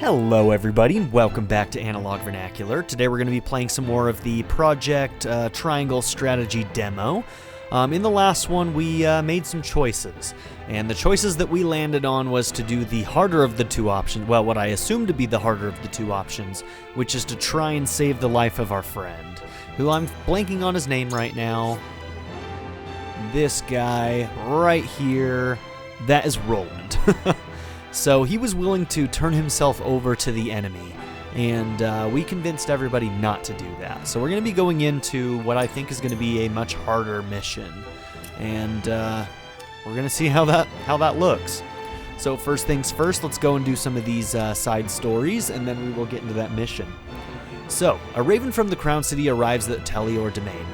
Hello everybody, and welcome back to Analog Vernacular. Today we're going to be playing some more of the Project Triangle Strategy demo. In the last one we made some choices, and the choices that we landed on was to do the harder of the two options, well, what I assumed to be the harder of the two options, which is to try and save the life of our friend, who I'm blanking on his name right now. This guy right here, that is Roland. So he was willing to turn himself over to the enemy, and we convinced everybody not to do that. So we're going to be going into what I think is going to be a much harder mission, and we're going to see how that looks. So first things first, let's go and do some of these side stories, and then we will get into that mission. So, a raven from the Crown City arrives at Telior Domain,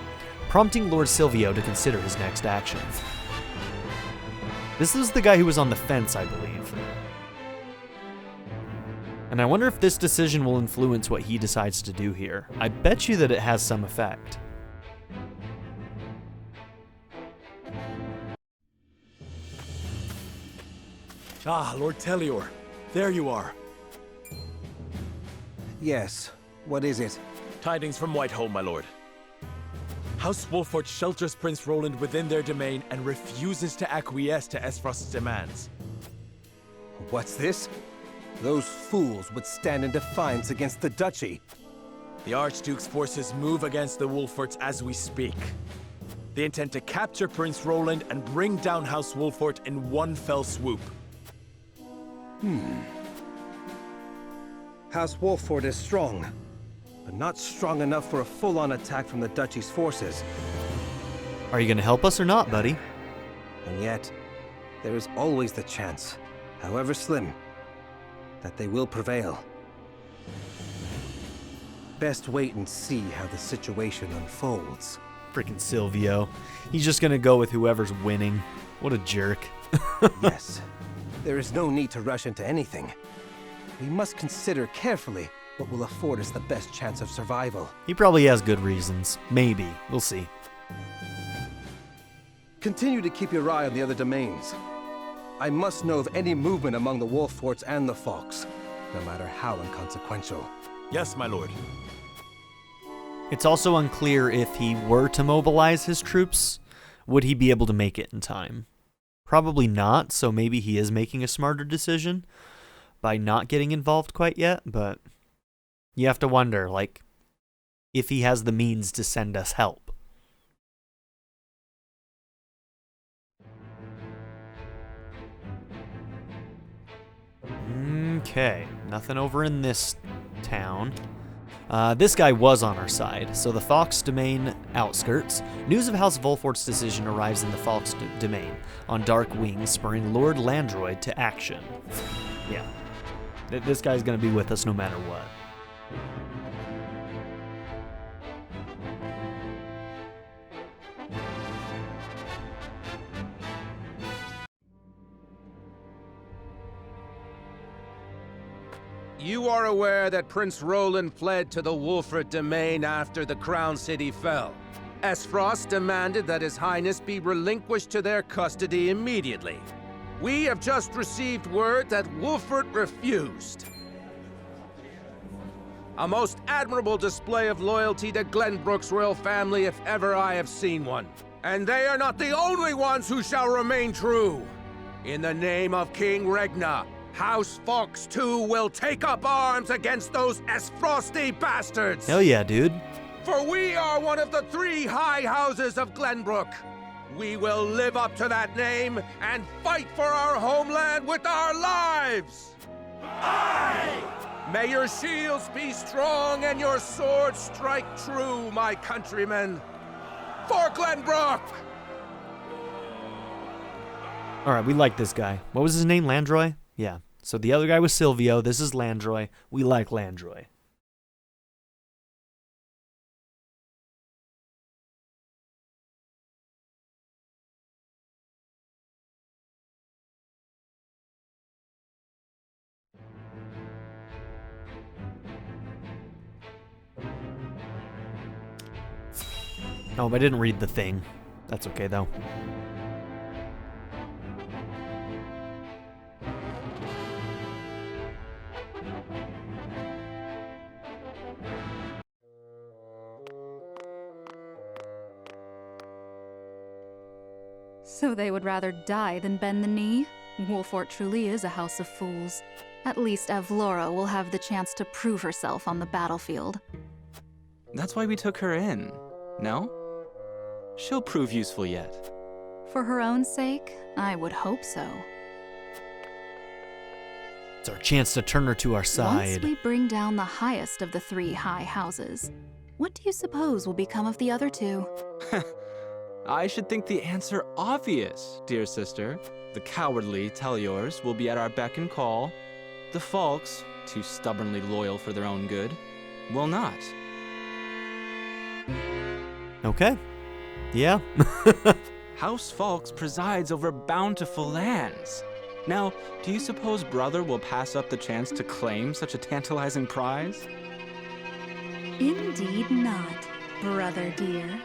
prompting Lord Silvio to consider his next actions. This is the guy who was on the fence, I believe. And I wonder if this decision will influence what he decides to do here. I bet you that it has some effect. Ah, Lord Telior. There you are. Yes. What is it? Tidings from Whitehall, my lord. House Wolfort shelters Prince Roland within their domain and refuses to acquiesce to Esfrost's demands. What's this? Those fools would stand in defiance against the Duchy. The Archduke's forces move against the Wolforts as we speak. They intend to capture Prince Roland and bring down House Wolfort in one fell swoop. House Wolfort is strong, but not strong enough for a full-on attack from the Duchy's forces. Are you going to help us or not, buddy? And yet, there is always the chance, however slim, that they will prevail. Best wait and see how the situation unfolds. Freaking Silvio. He's just gonna go with whoever's winning. What a jerk. Yes, there is no need to rush into anything. We must consider carefully what will afford us the best chance of survival. He probably has good reasons. Maybe. We'll see. Continue to keep your eye on the other domains. I must know of any movement among the Wolforts and the Fox, no matter how inconsequential. Yes, my lord. It's also unclear if he were to mobilize his troops, would he be able to make it in time? Probably not, so maybe he is making a smarter decision by not getting involved quite yet, but you have to wonder, like, if he has the means to send us help. Okay, nothing over in this town. This guy was on our side, so the Fox Domain outskirts. News of House Wolfort's decision arrives in the Fox Domain on dark wings, spurring Lord Landroid to action. Yeah, this guy's gonna be with us no matter what. You are aware that Prince Roland fled to the Wolfort domain after the Crown City fell. Esfrost demanded that His Highness be relinquished to their custody immediately. We have just received word that Wolfort refused. A most admirable display of loyalty to Glenbrook's royal family if ever I have seen one. And they are not the only ones who shall remain true. In the name of King Regna, House Fox too will take up arms against those Esfrosty bastards! Hell yeah, dude. For we are one of the three high houses of Glenbrook. We will live up to that name and fight for our homeland with our lives! Aye! May your shields be strong and your swords strike true, my countrymen! For Glenbrook! Alright, we like this guy. What was his name? Landroy? Yeah. So the other guy was Silvio. This is Landroy. We like Landroy. Oh, but I didn't read the thing. That's okay, though. So they would rather die than bend the knee? Wolfort truly is a house of fools. At least Avlora will have the chance to prove herself on the battlefield. That's why we took her in, no? She'll prove useful yet. For her own sake, I would hope so. It's our chance to turn her to our side. Once we bring down the highest of the 3 high houses, what do you suppose will become of the other 2? I should think the answer obvious, dear sister. The cowardly Tellures will be at our beck and call. The Falks, too stubbornly loyal for their own good, will not. Okay. Yeah. House Falks presides over bountiful lands. Now, do you suppose Brother will pass up the chance to claim such a tantalizing prize? Indeed not, brother dear.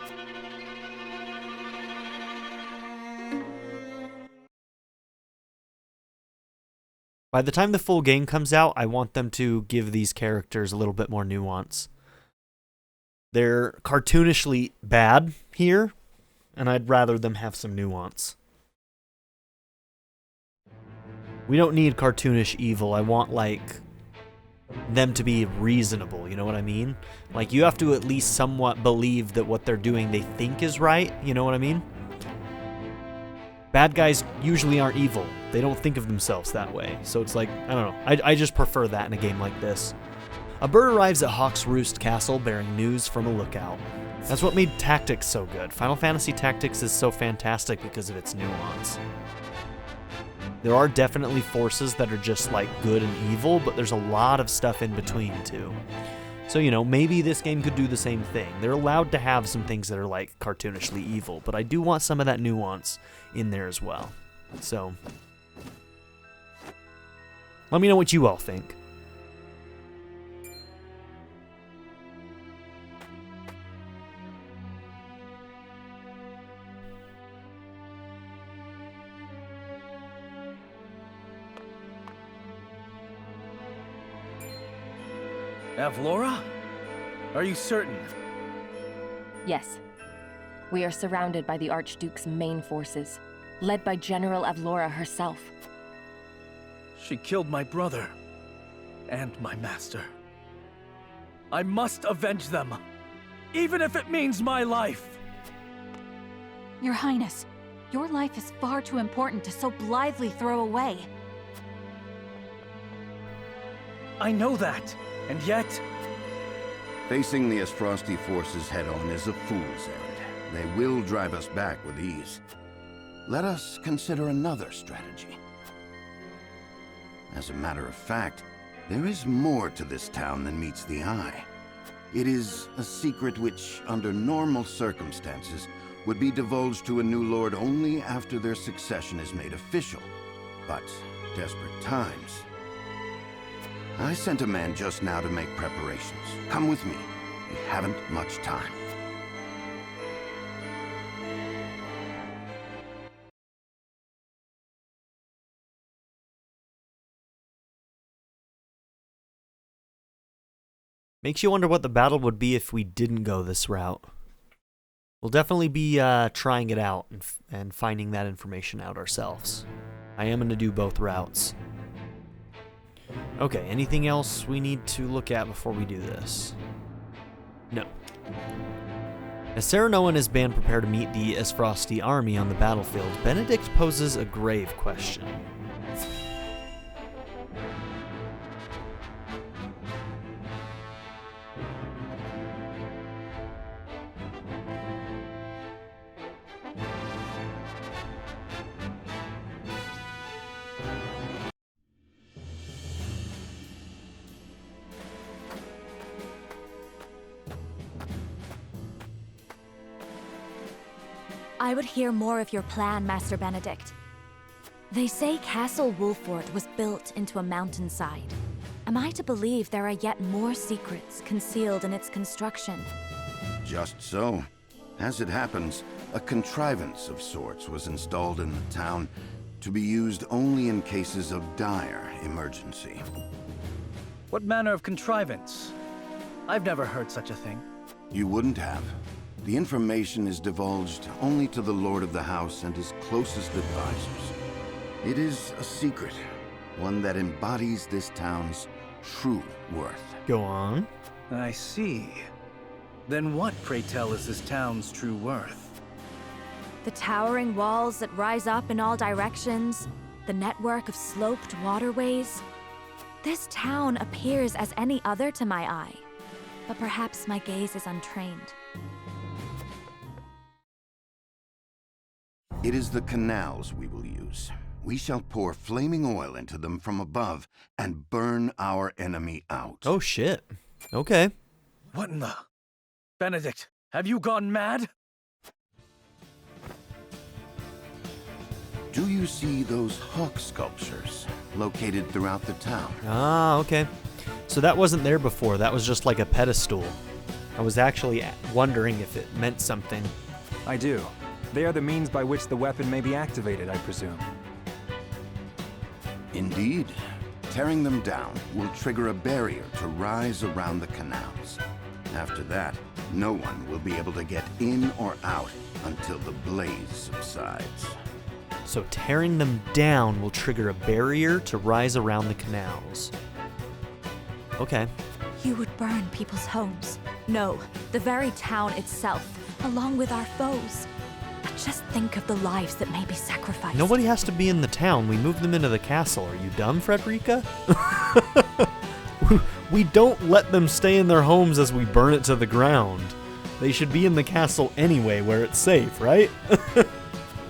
By the time the full game comes out, I want them to give these characters a little bit more nuance. They're cartoonishly bad here, and I'd rather them have some nuance. We don't need cartoonish evil. I want, like, them to be reasonable, you know what I mean? Like, you have to at least somewhat believe that what they're doing they think is right, you know what I mean? Bad guys usually aren't evil. They don't think of themselves that way. So it's like, I don't know. I just prefer that in a game like this. A bird arrives at Hawk's Roost Castle bearing news from a lookout. That's what made Tactics so good. Final Fantasy Tactics is so fantastic because of its nuance. There are definitely forces that are just like good and evil, but there's a lot of stuff in between too. So, you know, maybe this game could do the same thing. They're allowed to have some things that are like cartoonishly evil, but I do want some of that nuance in there as well. So, let me know what you all think. Avlora? Are you certain? Yes. We are surrounded by the Archduke's main forces, led by General Avlora herself. She killed my brother. And my master. I must avenge them. Even if it means my life. Your Highness, your life is far too important to so blithely throw away. I know that. And yet... Facing the Asfrosti forces head-on is a fool's errand. They will drive us back with ease. Let us consider another strategy. As a matter of fact, there is more to this town than meets the eye. It is a secret which, under normal circumstances, would be divulged to a new lord only after their succession is made official. But desperate times... I sent a man just now to make preparations. Come with me. We haven't much time. Makes you wonder what the battle would be if we didn't go this route. We'll definitely be trying it out and finding that information out ourselves. I am going to do both routes. Okay, anything else we need to look at before we do this? No. As Serenoa and his band prepare to meet the Asfrosti army on the battlefield, Benedict poses a grave question. I would hear more of your plan, Master Benedict. They say Castle Wolfort was built into a mountainside. Am I to believe there are yet more secrets concealed in its construction? Just so. As it happens, a contrivance of sorts was installed in the town to be used only in cases of dire emergency. What manner of contrivance? I've never heard such a thing. You wouldn't have. The information is divulged only to the Lord of the House and his closest advisors. It is a secret, one that embodies this town's true worth. Go on. I see. Then what, pray tell, is this town's true worth? The towering walls that rise up in all directions, the network of sloped waterways. This town appears as any other to my eye, but perhaps my gaze is untrained. It is the canals we will use. We shall pour flaming oil into them from above and burn our enemy out. Oh, shit. Okay. What in the... Benedict, have you gone mad? Do you see those hawk sculptures located throughout the town? Ah, okay. So that wasn't there before. That was just like a pedestal. I was actually wondering if it meant something. I do. They are the means by which the weapon may be activated, I presume. Indeed. Tearing them down will trigger a barrier to rise around the canals. After that, no one will be able to get in or out until the blaze subsides. So tearing them down will trigger a barrier to rise around the canals. Okay. You would burn people's homes. No, the very town itself, along with our foes. Just think of the lives that may be sacrificed. Nobody has to be in the town. We moved them into the castle. Are you dumb, Frederica? We don't let them stay in their homes as we burn it to the ground. They should be in the castle anyway, where it's safe, right?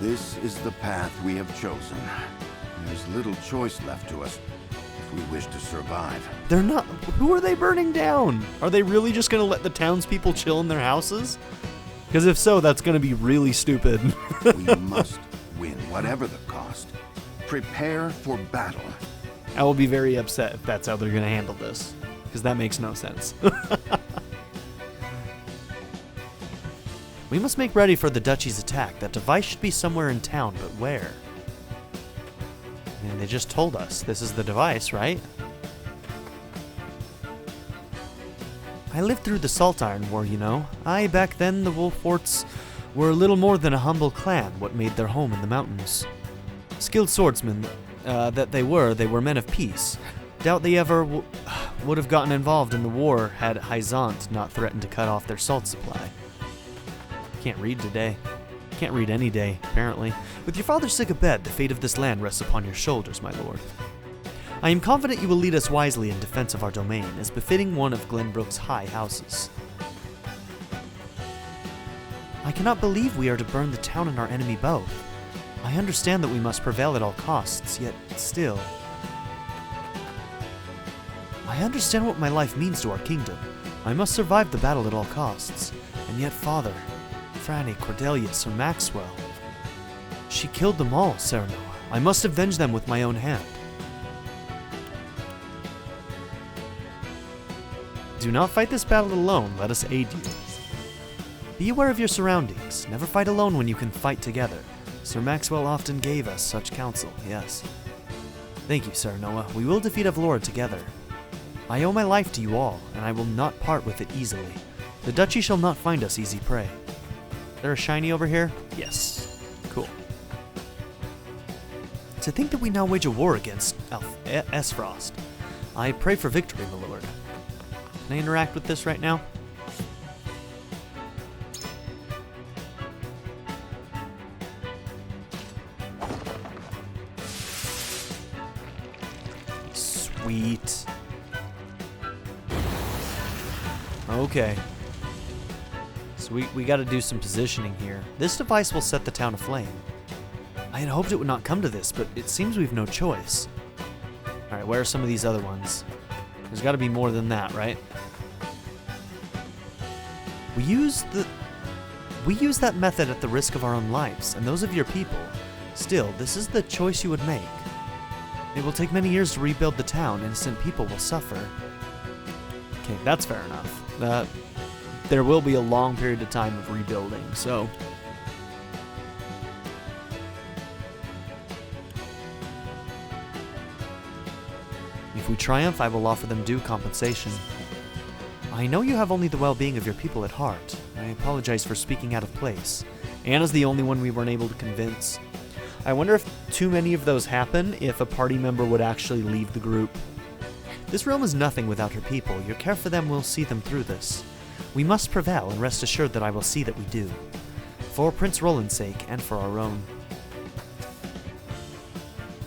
This is the path we have chosen. There's little choice left to us if we wish to survive. They're not... Who are they burning down? Are they really just going to let the townspeople chill in their houses? Because if so, that's going to be really stupid. We must win, whatever the cost. Prepare for battle. I will be very upset if that's how they're going to handle this. Because that makes no sense. We must make ready for the Duchy's attack. That device should be somewhere in town, but where? And they just told us. This is the device, right? I lived through the Salt Iron War, you know. Back then, the Wolforts were a little more than a humble clan, what made their home in the mountains. Skilled swordsmen that they were men of peace. Doubt they ever would have gotten involved in the war had Hyzant not threatened to cut off their salt supply. Can't read today. Can't read any day, apparently. With your father sick of bed, the fate of this land rests upon your shoulders, my lord. I am confident you will lead us wisely in defense of our domain, as befitting one of Glenbrook's high houses. I cannot believe we are to burn the town and our enemy both. I understand that we must prevail at all costs, yet still... I understand what my life means to our kingdom. I must survive the battle at all costs. And yet, father, Franny, Cordelia, Sir Maxwell... She killed them all, Serenoa. I must avenge them with my own hand. Do not fight this battle alone, let us aid you. Be aware of your surroundings. Never fight alone when you can fight together. Sir Maxwell often gave us such counsel, yes. Thank you, Serenoa. We will defeat Avlora together. I owe my life to you all, and I will not part with it easily. The Duchy shall not find us easy prey. There a shiny over here? Yes. Cool. To think that we now wage a war against Esfrost. I pray for victory, my lord. Can I interact with this right now? Sweet. Okay. So we got to do some positioning here. This device will set the town aflame. I had hoped it would not come to this, but it seems we've no choice. Alright, where are some of these other ones? There's got to be more than that, right? We use that method at the risk of our own lives, and those of your people. Still, this is the choice you would make. It will take many years to rebuild the town. Innocent people will suffer. Okay, that's fair enough. There will be a long period of time of rebuilding, so... If we triumph, I will offer them due compensation. I know you have only the well-being of your people at heart. I apologize for speaking out of place. Anna's the only one we weren't able to convince. I wonder if too many of those happen, if a party member would actually leave the group. This realm is nothing without her people. Your care for them will see them through this. We must prevail, and rest assured that I will see that we do. For Prince Roland's sake, and for our own.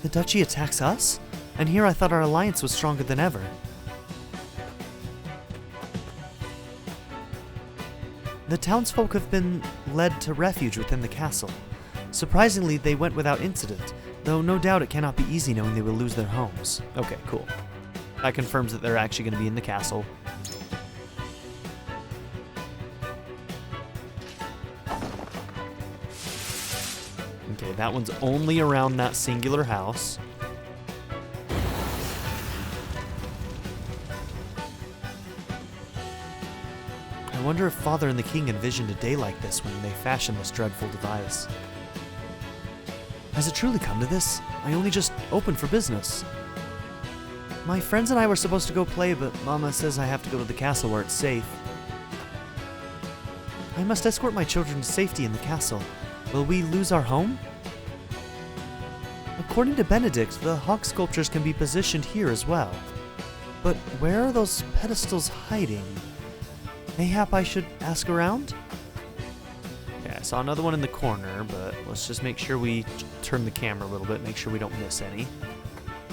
The duchy attacks us? And here I thought our alliance was stronger than ever. The townsfolk have been led to refuge within the castle. Surprisingly, they went without incident, though no doubt it cannot be easy knowing they will lose their homes. Okay, cool. That confirms that they're actually going to be in the castle. Okay, that one's only around that singular house. I wonder if Father and the King envisioned a day like this when they fashioned this dreadful device. Has it truly come to this? I only just opened for business. My friends and I were supposed to go play, but Mama says I have to go to the castle where it's safe. I must escort my children to safety in the castle. Will we lose our home? According to Benedict, the hawk sculptures can be positioned here as well. But where are those pedestals hiding? Mayhap I should ask around? Okay, I saw another one in the corner, but let's just make sure we turn the camera a little bit, make sure we don't miss any.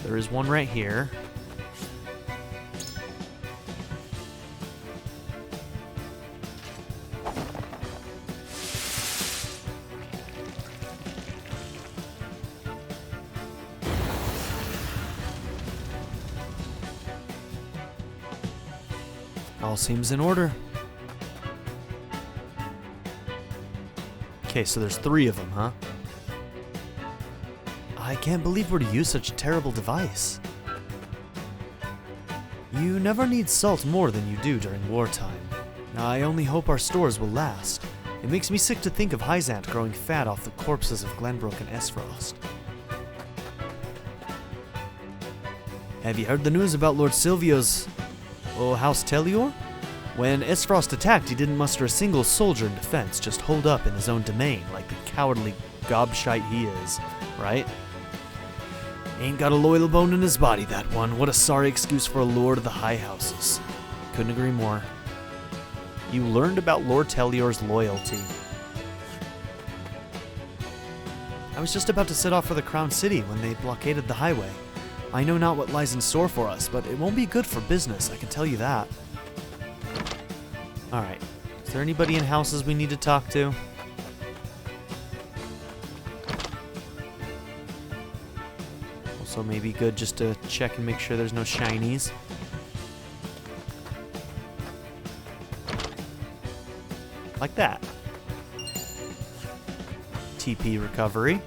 There is one right here. All seems in order. Okay, so there's 3 of them, huh? I can't believe we're to use such a terrible device. You never need salt more than you do during wartime. I only hope our stores will last. It makes me sick to think of Hyzant growing fat off the corpses of Glenbrook and Esfrost. Have you heard the news about Lord Silvio's House Tellior? When Esfrost attacked, he didn't muster a single soldier in defense, just holed up in his own domain like the cowardly gobshite he is, right? Ain't got a loyal bone in his body, that one. What a sorry excuse for a lord of the high houses. Couldn't agree more. You learned about Lord Tellior's loyalty. I was just about to set off for the Crown City when they blockaded the highway. I know not what lies in store for us, but it won't be good for business, I can tell you that. Alright, is there anybody in houses we need to talk to? Also maybe good just to check and make sure there's no shinies. Like that. TP recovery.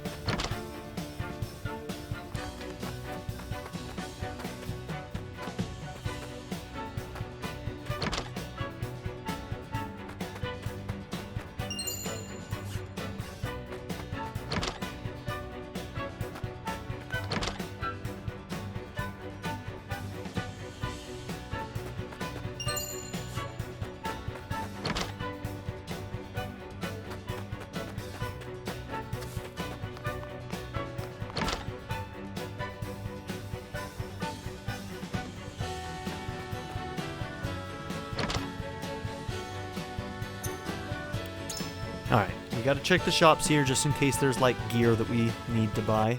Alright, we gotta check the shops here just in case there's like gear that we need to buy.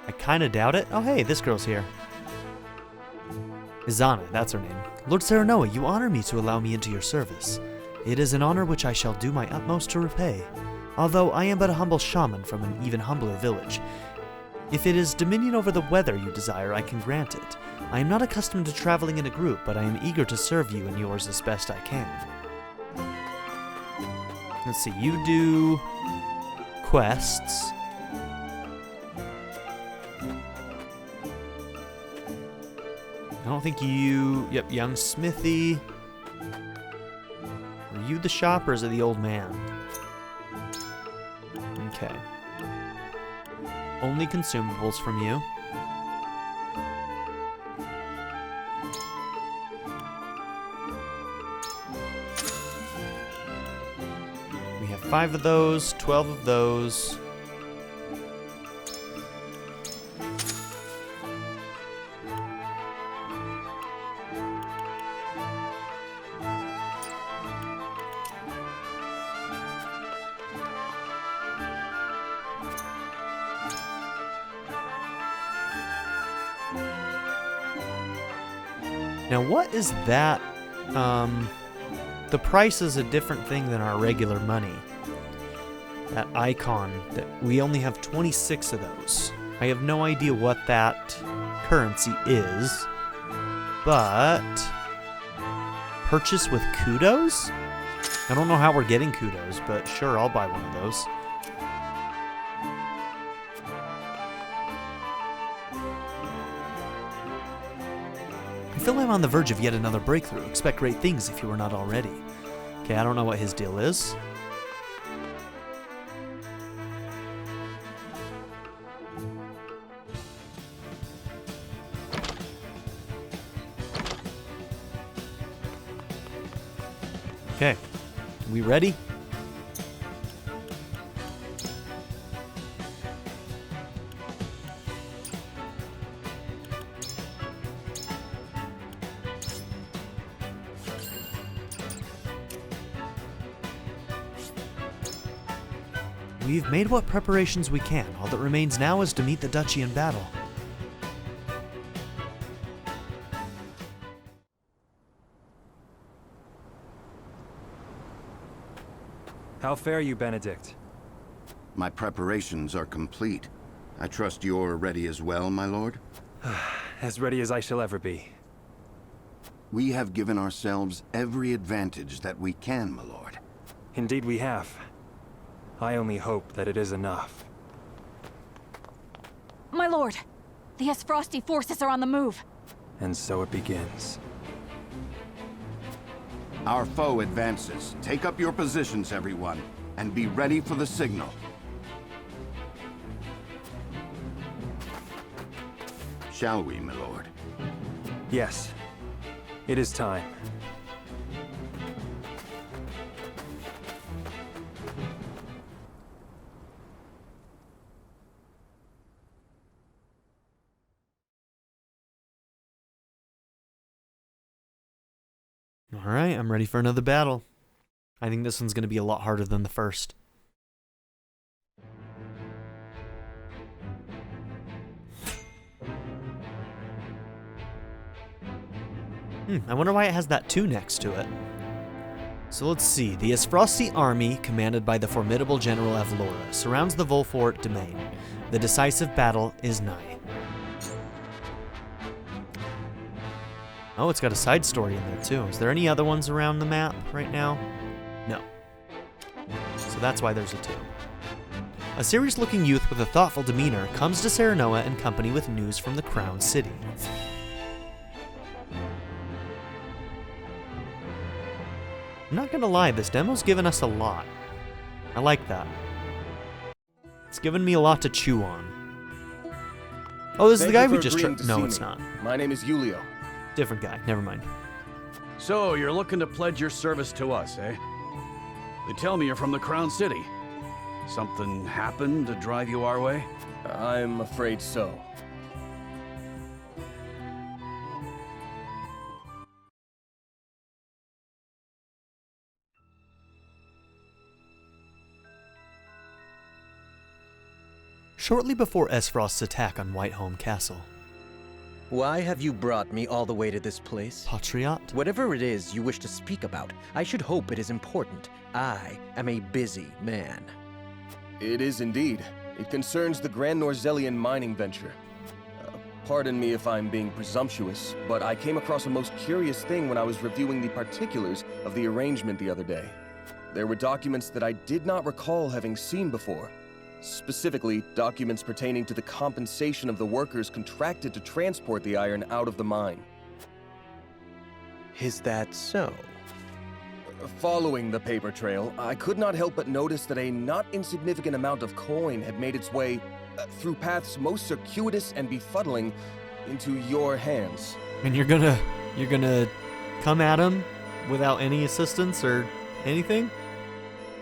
I kinda doubt it. Oh hey, this girl's here. Izana, that's her name. Lord Serenoa, you honor me to allow me into your service. It is an honor which I shall do my utmost to repay. Although I am but a humble shaman from an even humbler village. If it is dominion over the weather you desire, I can grant it. I am not accustomed to traveling in a group, but I am eager to serve you and yours as best I can. Let's see, you do quests. I don't think you... Yep, young smithy. Are you the shop or is it the old man? Okay. Only consumables from you. 5 of those, 12 of those. Now, what is that? The price is a different thing than our regular money. That icon, that we only have 26 of those. I have no idea what that currency is, but purchase with kudos? I don't know how we're getting kudos, but sure, I'll buy one of those. I feel I'm on the verge of yet another breakthrough. Expect great things if you were not already. Okay, I don't know what his deal is. Okay, we ready? We've made what preparations we can. All that remains now is to meet the Duchy in battle. How fare you, Benedict? My preparations are complete. I trust you're ready as well, my lord? As ready as I shall ever be. We have given ourselves every advantage that we can, my lord. Indeed we have. I only hope that it is enough. My lord, the Esfrosti forces are on the move. And so it begins. Our foe advances. Take up your positions, everyone, and be ready for the signal. Shall we, my lord? Yes. It is time. Alright, I'm ready for another battle. I think this one's going to be a lot harder than the first. I wonder why it has that 2 next to it. So let's see. The Esfrosti army, commanded by the formidable General Avlora, surrounds the Wulfort domain. The decisive battle is nigh. Oh, it's got a side story in there too. Is there any other ones around the map right now? No. So that's why there's a 2. A serious-looking youth with a thoughtful demeanor comes to Serenoa in company with news from the Crown City. I'm not gonna lie, this demo's given us a lot. I like that. It's given me a lot to chew on. Oh, this is the guy we just tried. No, it's not. My name is Julio. Different guy, never mind. So, you're looking to pledge your service to us, eh? They tell me you're from the Crown City. Something happened to drive you our way? I'm afraid so. Shortly before Esfrost's attack on Whiteholm Castle. Why have you brought me all the way to this place? Patriot? Whatever it is you wish to speak about, I should hope it is important. I am a busy man. It is indeed. It concerns the Grand Norzellian mining venture. Pardon me if I'm being presumptuous, but I came across a most curious thing when I was reviewing the particulars of the arrangement the other day. There were documents that I did not recall having seen before. Specifically, documents pertaining to the compensation of the workers contracted to transport the iron out of the mine. Is that so? Following the paper trail, I could not help but notice that a not insignificant amount of coin had made its way through paths most circuitous and befuddling into your hands. And you're gonna come at him without any assistance or anything?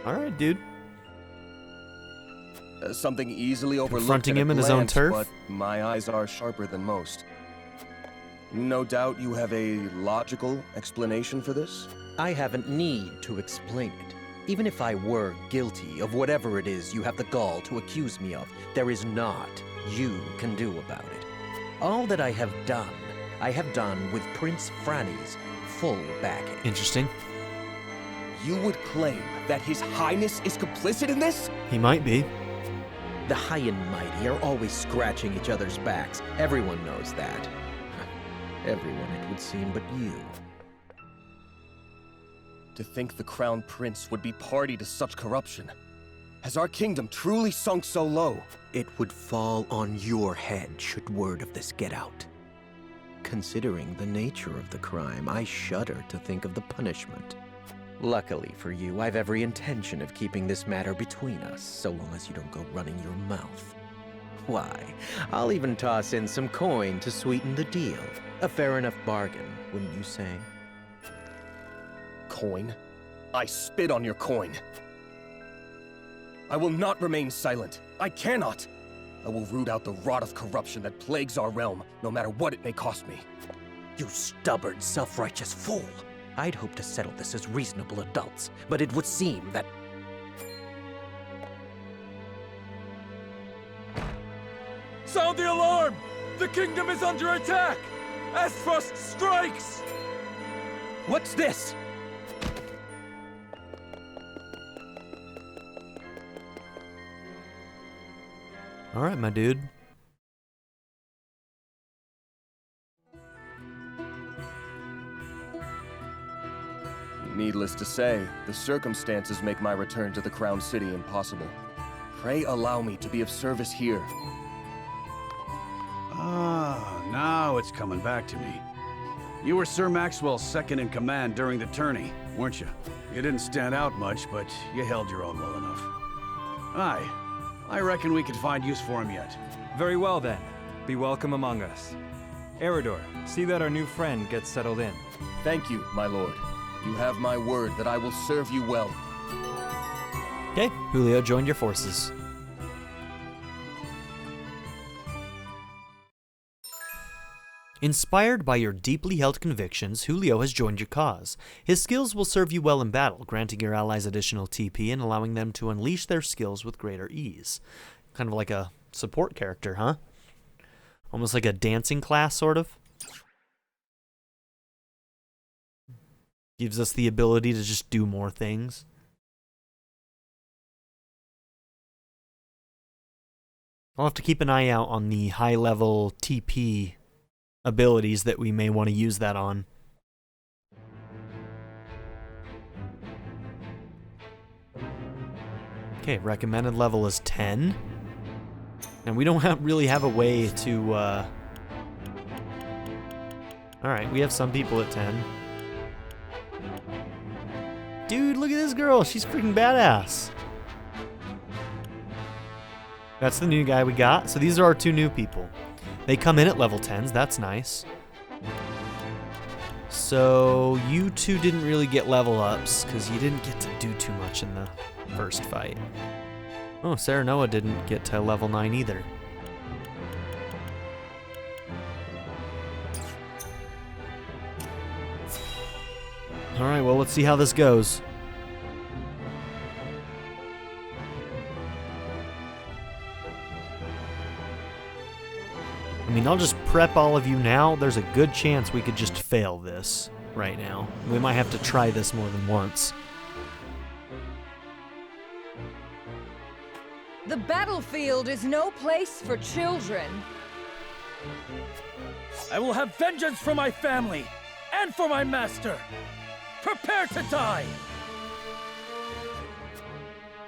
Alright, dude. Something easily overlooked Confronting at a him in his own glance, turf? but my eyes are sharper than most. No doubt you have a logical explanation for this? I haven't need to explain it. Even if I were guilty of whatever it is you have the gall to accuse me of, there is naught you can do about it. All that I have done with Prince Franny's full backing. Interesting. You would claim that His Highness is complicit in this? He might be. The high and mighty are always scratching each other's backs. Everyone knows that. Everyone, it would seem, but you. To think the Crown Prince would be party to such corruption. Has our kingdom truly sunk so low? It would fall on your head should word of this get out. Considering the nature of the crime, I shudder to think of the punishment. Luckily for you, I've every intention of keeping this matter between us, so long as you don't go running your mouth. Why, I'll even toss in some coin to sweeten the deal. A fair enough bargain, wouldn't you say? Coin? I spit on your coin. I will not remain silent. I cannot. I will root out the rot of corruption that plagues our realm, no matter what it may cost me. You stubborn, self-righteous fool! I'd hoped to settle this as reasonable adults, but it would seem that... Sound the alarm! The kingdom is under attack! Astrust strikes! What's this? All right, my dude. Needless to say, the circumstances make my return to the Crown City impossible. Pray allow me to be of service here. Ah, now it's coming back to me. You were Sir Maxwell's second-in-command during the tourney, weren't you? You didn't stand out much, but you held your own well enough. Aye, I reckon we could find use for him yet. Very well then. Be welcome among us. Eridor, see that our new friend gets settled in. Thank you, my lord. You have my word that I will serve you well. Okay, Julio joined your forces. Inspired by your deeply held convictions, Julio has joined your cause. His skills will serve you well in battle, granting your allies additional TP and allowing them to unleash their skills with greater ease. Kind of like a support character, huh? Almost like a dancing class, sort of. Gives us the ability to just do more things. I'll have to keep an eye out on the high-level TP abilities that we may want to use that on. Okay, recommended level is 10. And we don't really have a way to... Alright, we have some people at 10. Dude, look at this girl. She's freaking badass. That's the new guy we got. So these are our two new people. They come in at level 10s. That's nice. So you two didn't really get level ups because you didn't get to do too much in the first fight. Oh, Serenoa didn't get to level 9 either. Alright, well, let's see how this goes. I mean, I'll just prep all of you now. There's a good chance we could just fail this right now. We might have to try this more than once. The battlefield is no place for children. I will have vengeance for my family and for my master. Prepare to die!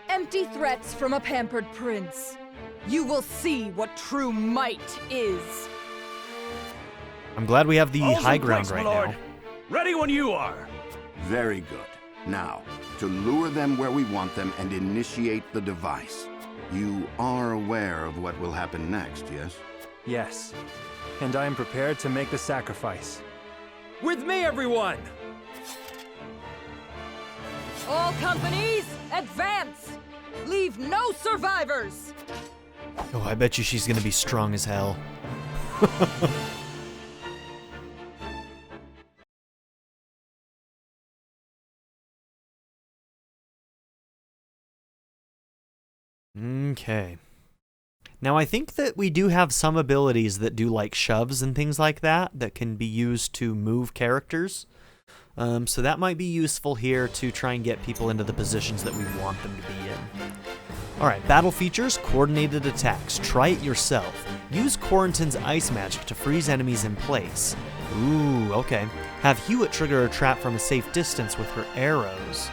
Empty threats from a pampered prince. You will see what true might is. I'm glad we have the All's high in ground place, right my lord. now. Ready when you are. Very good. Now, to lure them where we want them and initiate the device. You are aware of what will happen next, yes? Yes. And I am prepared to make the sacrifice. With me, everyone! All companies, advance! Leave no survivors! Oh, I bet you she's gonna be strong as hell. Okay. Now I think that we do have some abilities that do like shoves and things like that that can be used to move characters. So that might be useful here to try and get people into the positions that we want them to be in. Alright, battle features, coordinated attacks. Try it yourself. Use Quarantin's ice magic to freeze enemies in place. Ooh, okay. Have Hewitt trigger a trap from a safe distance with her arrows.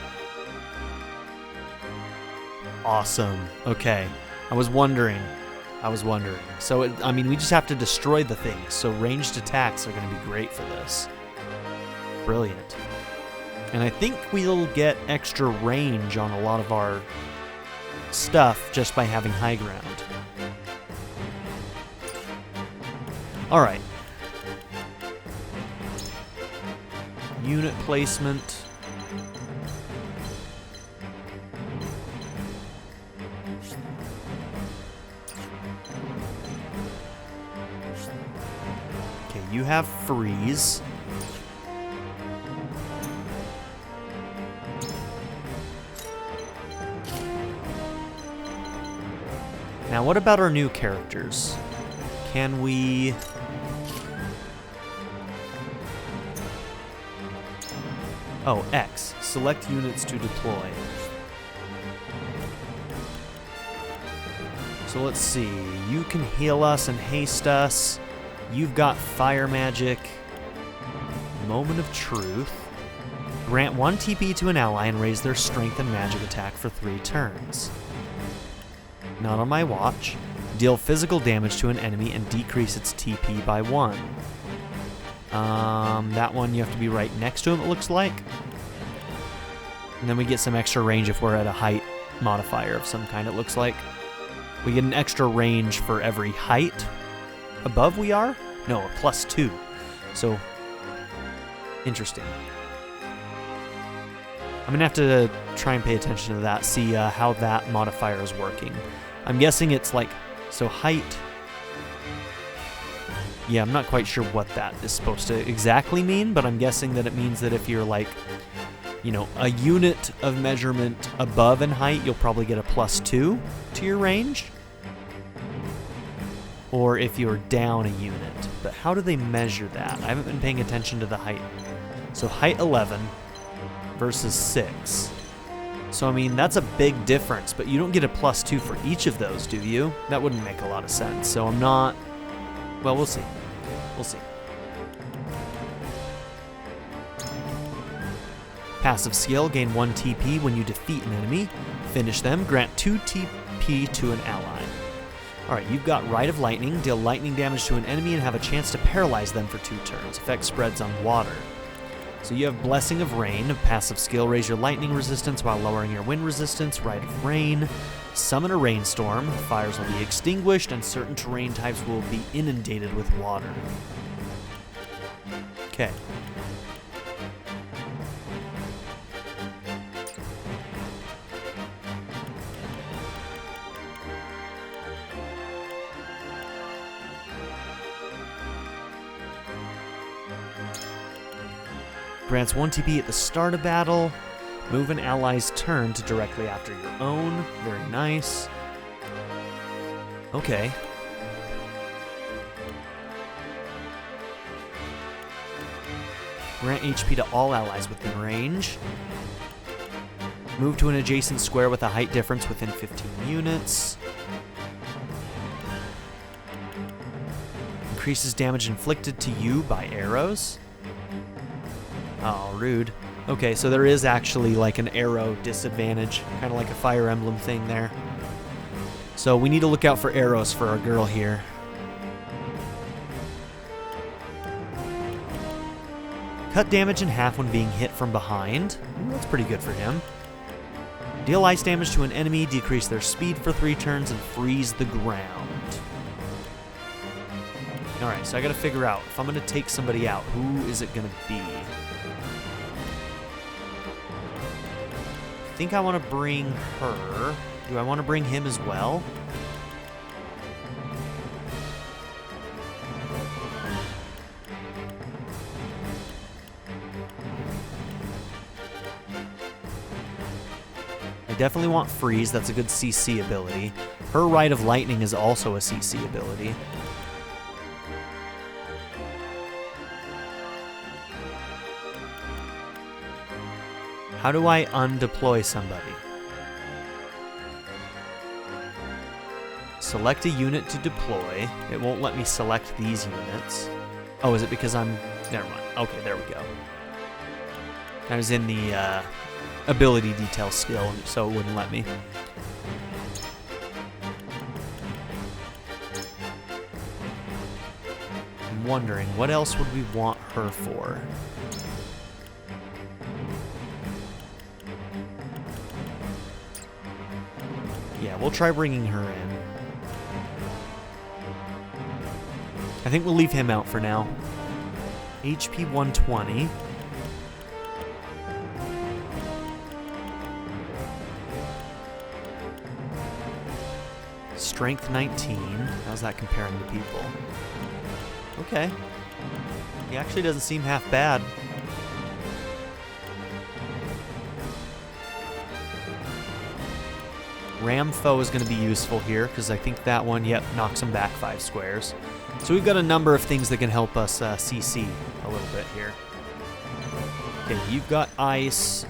Awesome. Okay. I was wondering. So, I mean, we just have to destroy the things. So ranged attacks are going to be great for this. Brilliant. And I think we'll get extra range on a lot of our stuff just by having high ground. Alright. Unit placement. Okay, you have freeze. Now, what about our new characters? Can we... Oh, X. Select units to deploy. So let's see. You can heal us and haste us. You've got fire magic. Moment of truth. Grant 1 TP to an ally and raise their strength and magic attack for 3 turns. Not on my watch. Deal physical damage to an enemy and decrease its TP by 1. That one you have to be right next to him, it looks like. And then we get some extra range if we're at a height modifier of some kind, it looks like. We get an extra range for every height above we are? No, a +2. So, interesting. I'm going to have to try and pay attention to that, see how that modifier is working. I'm guessing it's like, so height. Yeah, I'm not quite sure what that is supposed to exactly mean, but I'm guessing that it means that if you're like, you know, a unit of measurement above in height, you'll probably get a +2 to your range. Or if you're down a unit. But how do they measure that? I haven't been paying attention to the height. So height 11 versus 6. So, I mean, that's a big difference, but you don't get a +2 for each of those, do you? That wouldn't make a lot of sense. So I'm not... Well, we'll see. We'll see. Passive skill, gain 1 TP when you defeat an enemy. Finish them, grant 2 TP to an ally. Alright, you've got Rite of Lightning. Deal lightning damage to an enemy and have a chance to paralyze them for 2 turns. Effect spreads on water. So you have Blessing of Rain, a passive skill. Raise your lightning resistance while lowering your wind resistance. Rite of Rain. Summon a rainstorm. Fires will be extinguished and certain terrain types will be inundated with water. Okay. Grants 1 TP at the start of battle. Move an ally's turn to directly after your own. Very nice. Okay. Grant HP to all allies within range. Move to an adjacent square with a height difference within 15 units. Increases damage inflicted to you by arrows. Oh, rude. Okay, so there is actually like an arrow disadvantage, kind of like a Fire Emblem thing there. So we need to look out for arrows for our girl here. Cut damage in half when being hit from behind. Ooh, that's pretty good for him. Deal ice damage to an enemy, decrease their speed for 3 turns, and freeze the ground. Alright, so I gotta figure out, if I'm gonna take somebody out, who is it gonna be? I think I want to bring her. Do I want to bring him as well? I definitely want Freeze. That's a good CC ability. Her Rite of Lightning is also a CC ability. How do I undeploy somebody? Select a unit to deploy. It won't let me select these units. Oh, is it because I'm... Never mind. Okay, there we go. I was in the ability detail skill, so it wouldn't let me. I'm wondering, what else would we want her for? Yeah, we'll try bringing her in. I think we'll leave him out for now. HP 120. Strength 19. How's that comparing to people? Okay. He actually doesn't seem half bad. Ramfo is going to be useful here, because I think that one, yep, knocks him back 5 squares. So we've got a number of things that can help us CC a little bit here. Okay, you've got ice.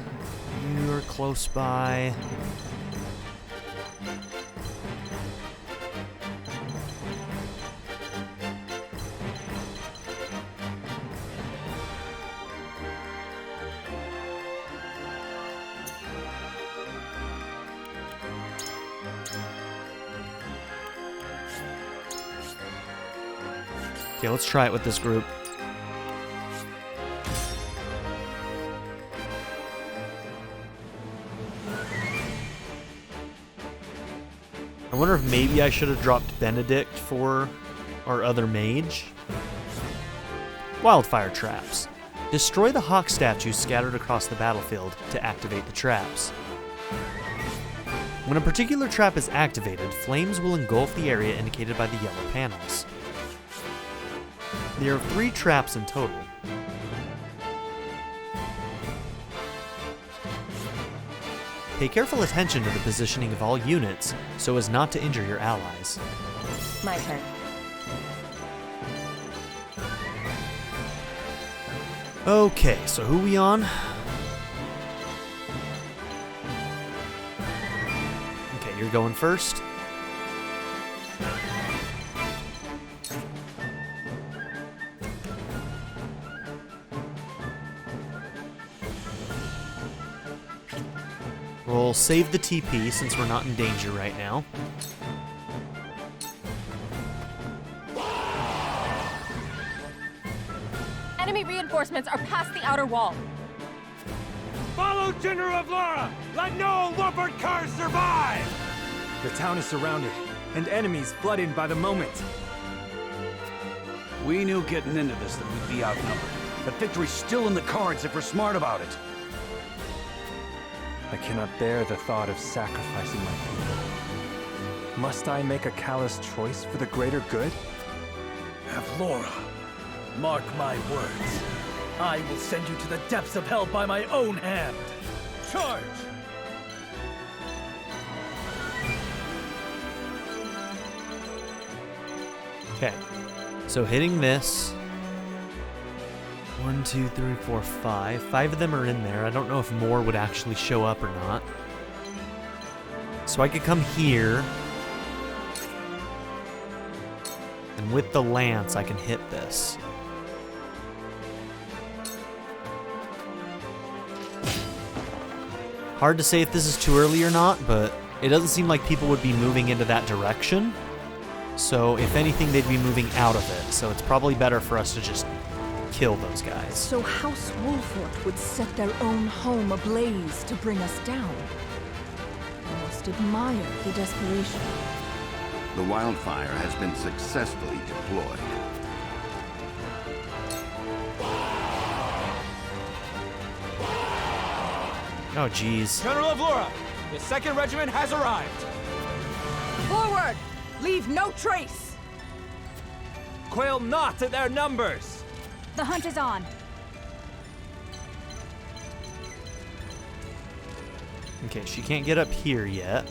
You're close by. Okay, let's try it with this group. I wonder if maybe I should have dropped Benedict for our other mage. Wildfire Traps. Destroy the hawk statues scattered across the battlefield to activate the traps. When a particular trap is activated, flames will engulf the area indicated by the yellow panels. There are 3 traps in total. Pay careful attention to the positioning of all units so as not to injure your allies. My turn. Okay, so who we on? Okay, you're going first. We'll save the TP since we're not in danger right now. Enemy reinforcements are past the outer wall. Follow General of Laura! Let no Wolford cars survive! The town is surrounded, and enemies flood in by the moment. We knew getting into this that we'd be outnumbered. But victory's still in the cards if we're smart about it. I cannot bear the thought of sacrificing my people. Must I make a callous choice for the greater good? Avlora, mark my words. I will send you to the depths of hell by my own hand. Charge! Okay, so hitting this. 1, 2, 3, 4, 5. 5 of them are in there. I don't know if more would actually show up or not. So I could come here. And with the lance, I can hit this. Hard to say if this is too early or not, but it doesn't seem like people would be moving into that direction. So if anything, they'd be moving out of it. So it's probably better for us to just kill those guys. So House Wolfort would set their own home ablaze to bring us down. I must admire the desperation. The wildfire has been successfully deployed. Oh, jeez. General of Laura, The 2nd Regiment has arrived! Forward! Leave no trace! Quail not at their numbers! The hunt is on. Okay, she can't get up here yet.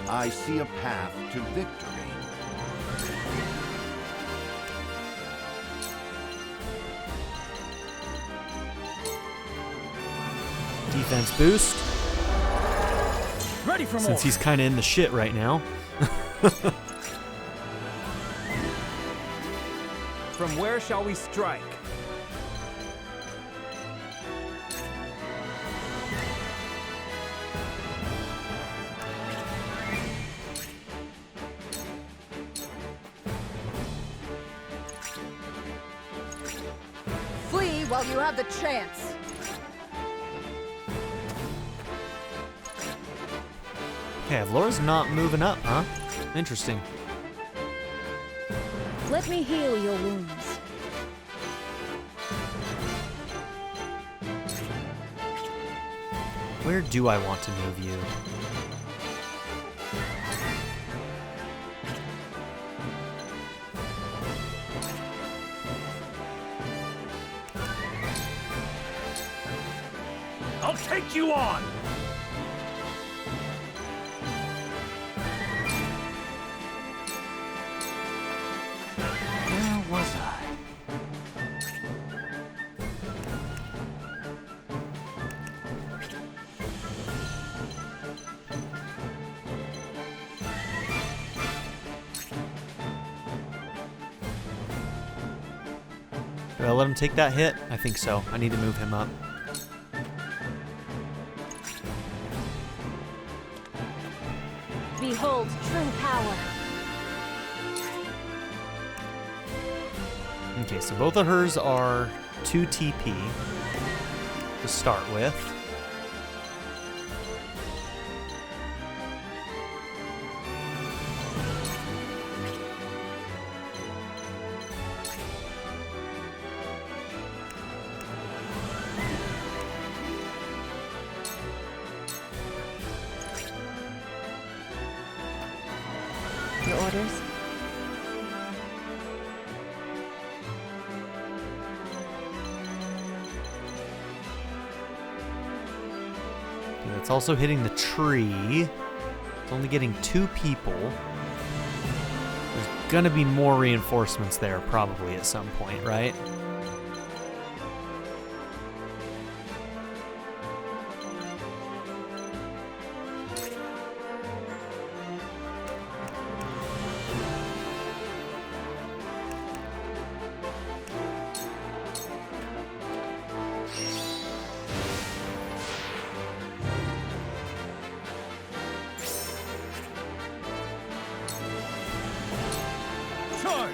I see a path to victory. Defense boost. Ready for more. Since he's kind of in the shit right now. From where shall we strike? Flee while you have the chance. Okay, Laura's not moving up, huh? Interesting. Let me heal your wounds. Where do I want to move you? I'll take you on! Where was I? Do I let him take that hit? I think so. I need to move him up. Behold true power. Okay, so both of hers are 2 TP to start with. Your orders? Yeah, it's also hitting the tree. It's only getting 2 people. There's gonna be more reinforcements there probably at some point, right? Charge!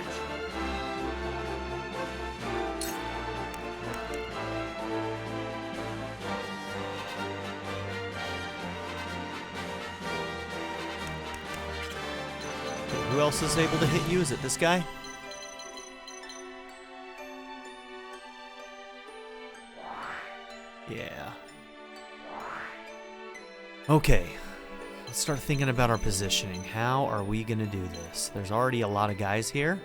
Okay, who else is able to hit you? Is it this guy? Yeah. Okay. Let's start thinking about our positioning. How are we going to do this? There's already a lot of guys here.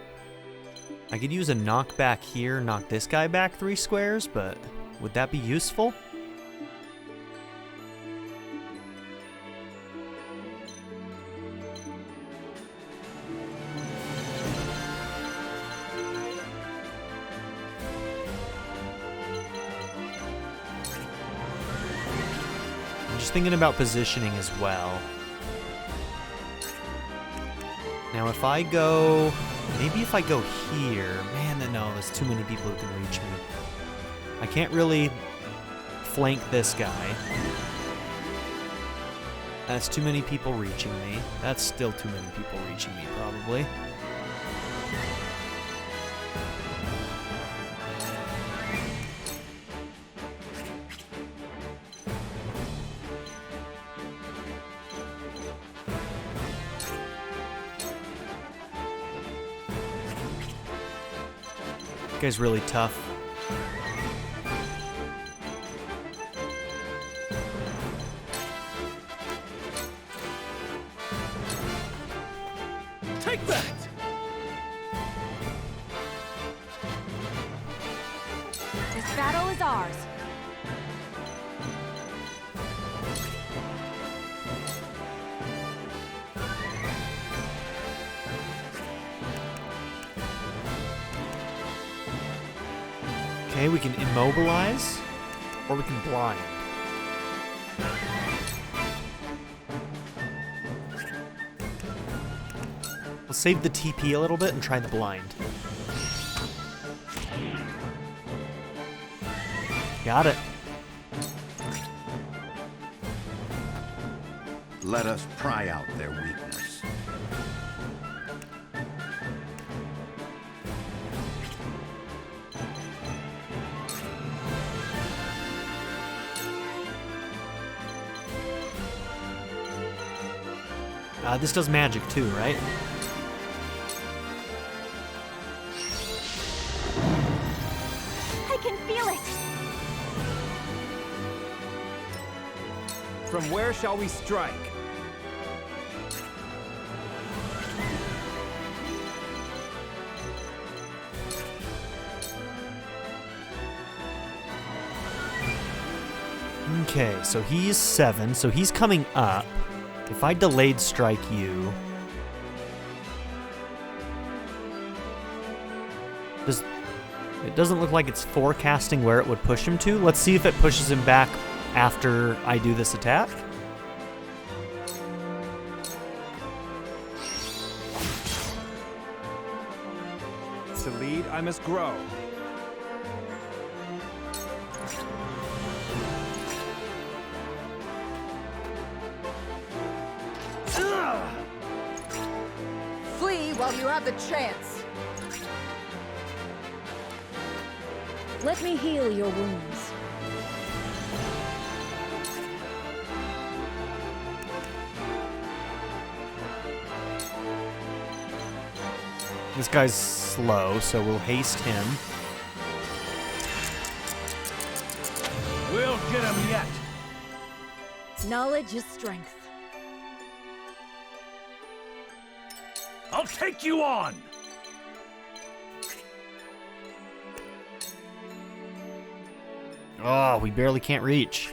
I could use a knockback here, knock this guy back 3 squares, but would that be useful? I'm just thinking about positioning as well. Now if I go, maybe if I go here, man, no, there's too many people who can reach me. I can't really flank this guy. That's too many people reaching me. That's still too many people reaching me, probably. Guy's really tough. Take that! This battle is ours. Okay, we can immobilize, or we can blind. We'll save the TP a little bit and try the blind. Got it. Let us pry out their weakness. This does magic too, right? I can feel it. From where shall we strike? Okay, so he's 7, so he's coming up. If I delayed strike you... It doesn't look like it's forecasting where it would push him to. Let's see if it pushes him back after I do this attack. To lead, I must grow. Flee while you have the chance. Let me heal your wounds. This guy's slow, so we'll haste him. We'll get him yet. Knowledge is strength. I'll take you on. Oh, we barely can't reach.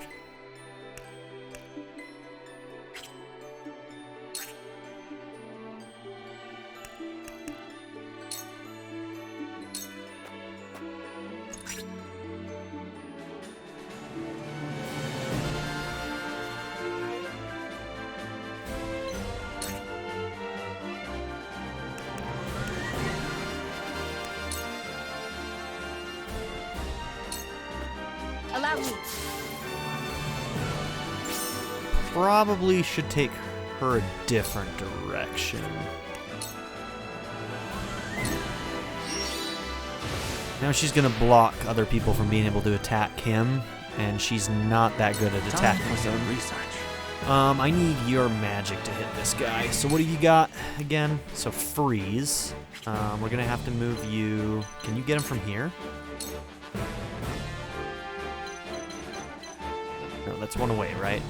Allow me. Probably should take her a different direction. Now she's gonna block other people from being able to attack him, and she's not that good at attacking him. I need your magic to hit this guy. So what do you got again? So freeze. We're gonna have to move you. Can you get him from here? No, that's one away, right?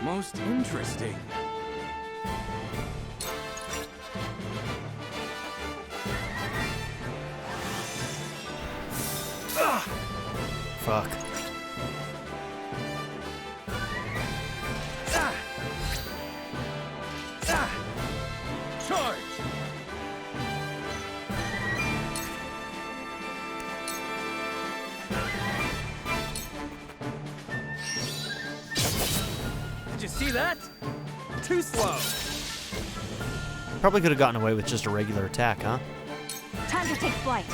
Most interesting. Fuck. Charge! Did you see that? Too slow. Probably could have gotten away with just a regular attack, huh? Time to take flight.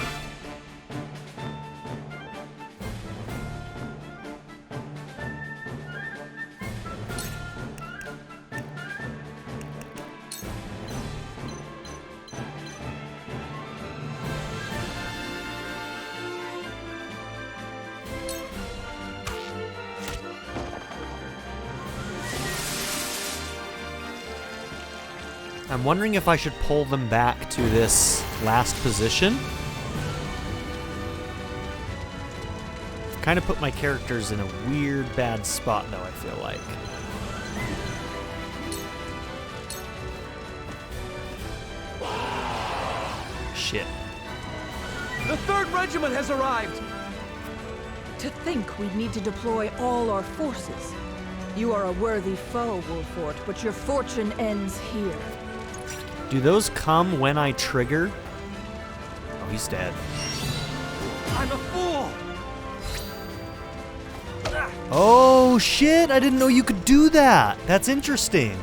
I'm wondering if I should pull them back to this last position. Kind of put my characters in a weird, bad spot, though, I feel like. Shit. The 3rd Regiment has arrived! To think we'd need to deploy all our forces. You are a worthy foe, Wolfort, but your fortune ends here. Do those come when I trigger? Oh, he's dead. I'm a fool! Oh, shit! I didn't know you could do that! That's interesting.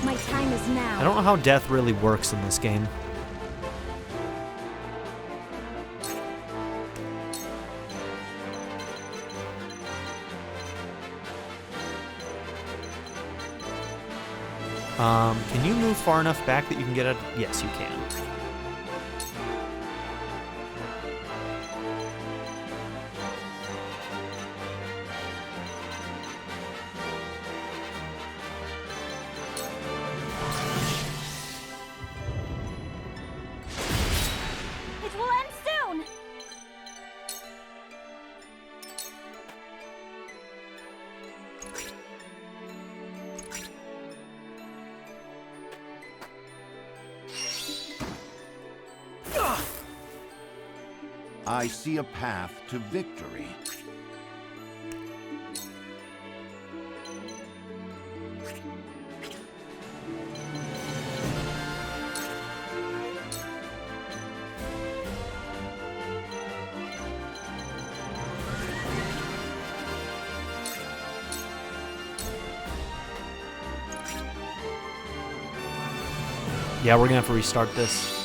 My time is now. I don't know how death really works in this game. Can you move far enough back that you can get out? Yes, you can. It will end soon! I see a path to victory. Yeah, we're gonna have to restart this.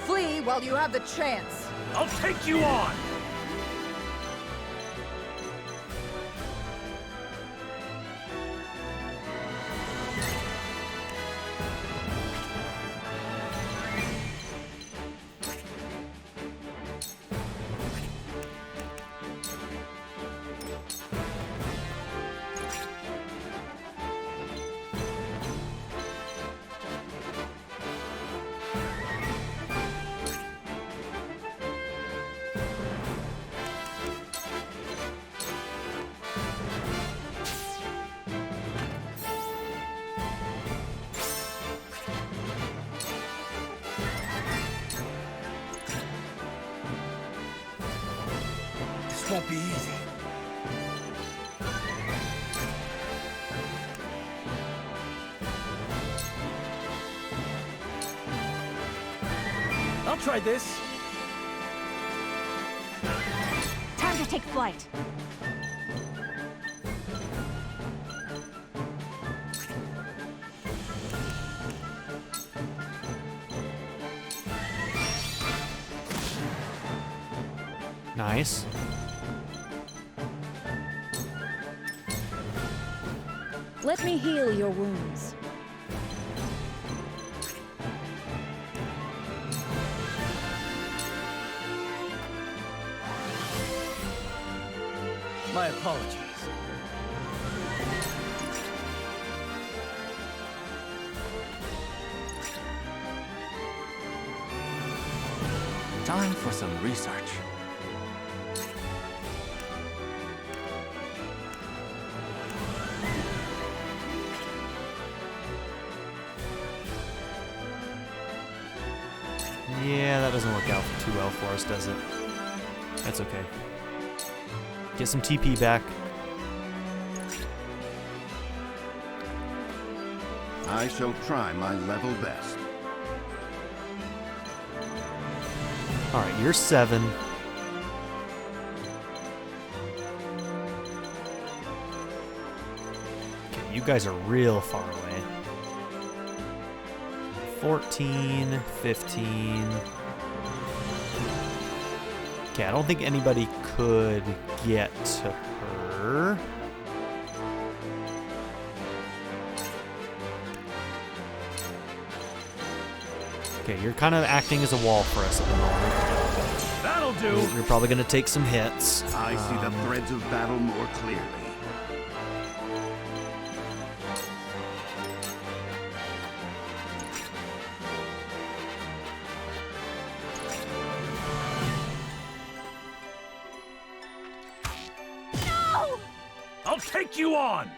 Flee while you have the chance. I'll take you on! This won't be easy. I'll try this. Time to take flight. Nice. Let me heal your wounds. My apologies. Time for some research. Yeah, that doesn't work out too well for us, does it? That's okay. Get some TP back. I shall try my level best. Alright, you're 7. Okay, you guys are real far away. 14, 15. Okay, I don't think anybody could get to her. Okay, you're kind of acting as a wall for us at the moment. That'll do. You're probably going to take some hits. I see the threads of battle more clearly. No! I'll take you on!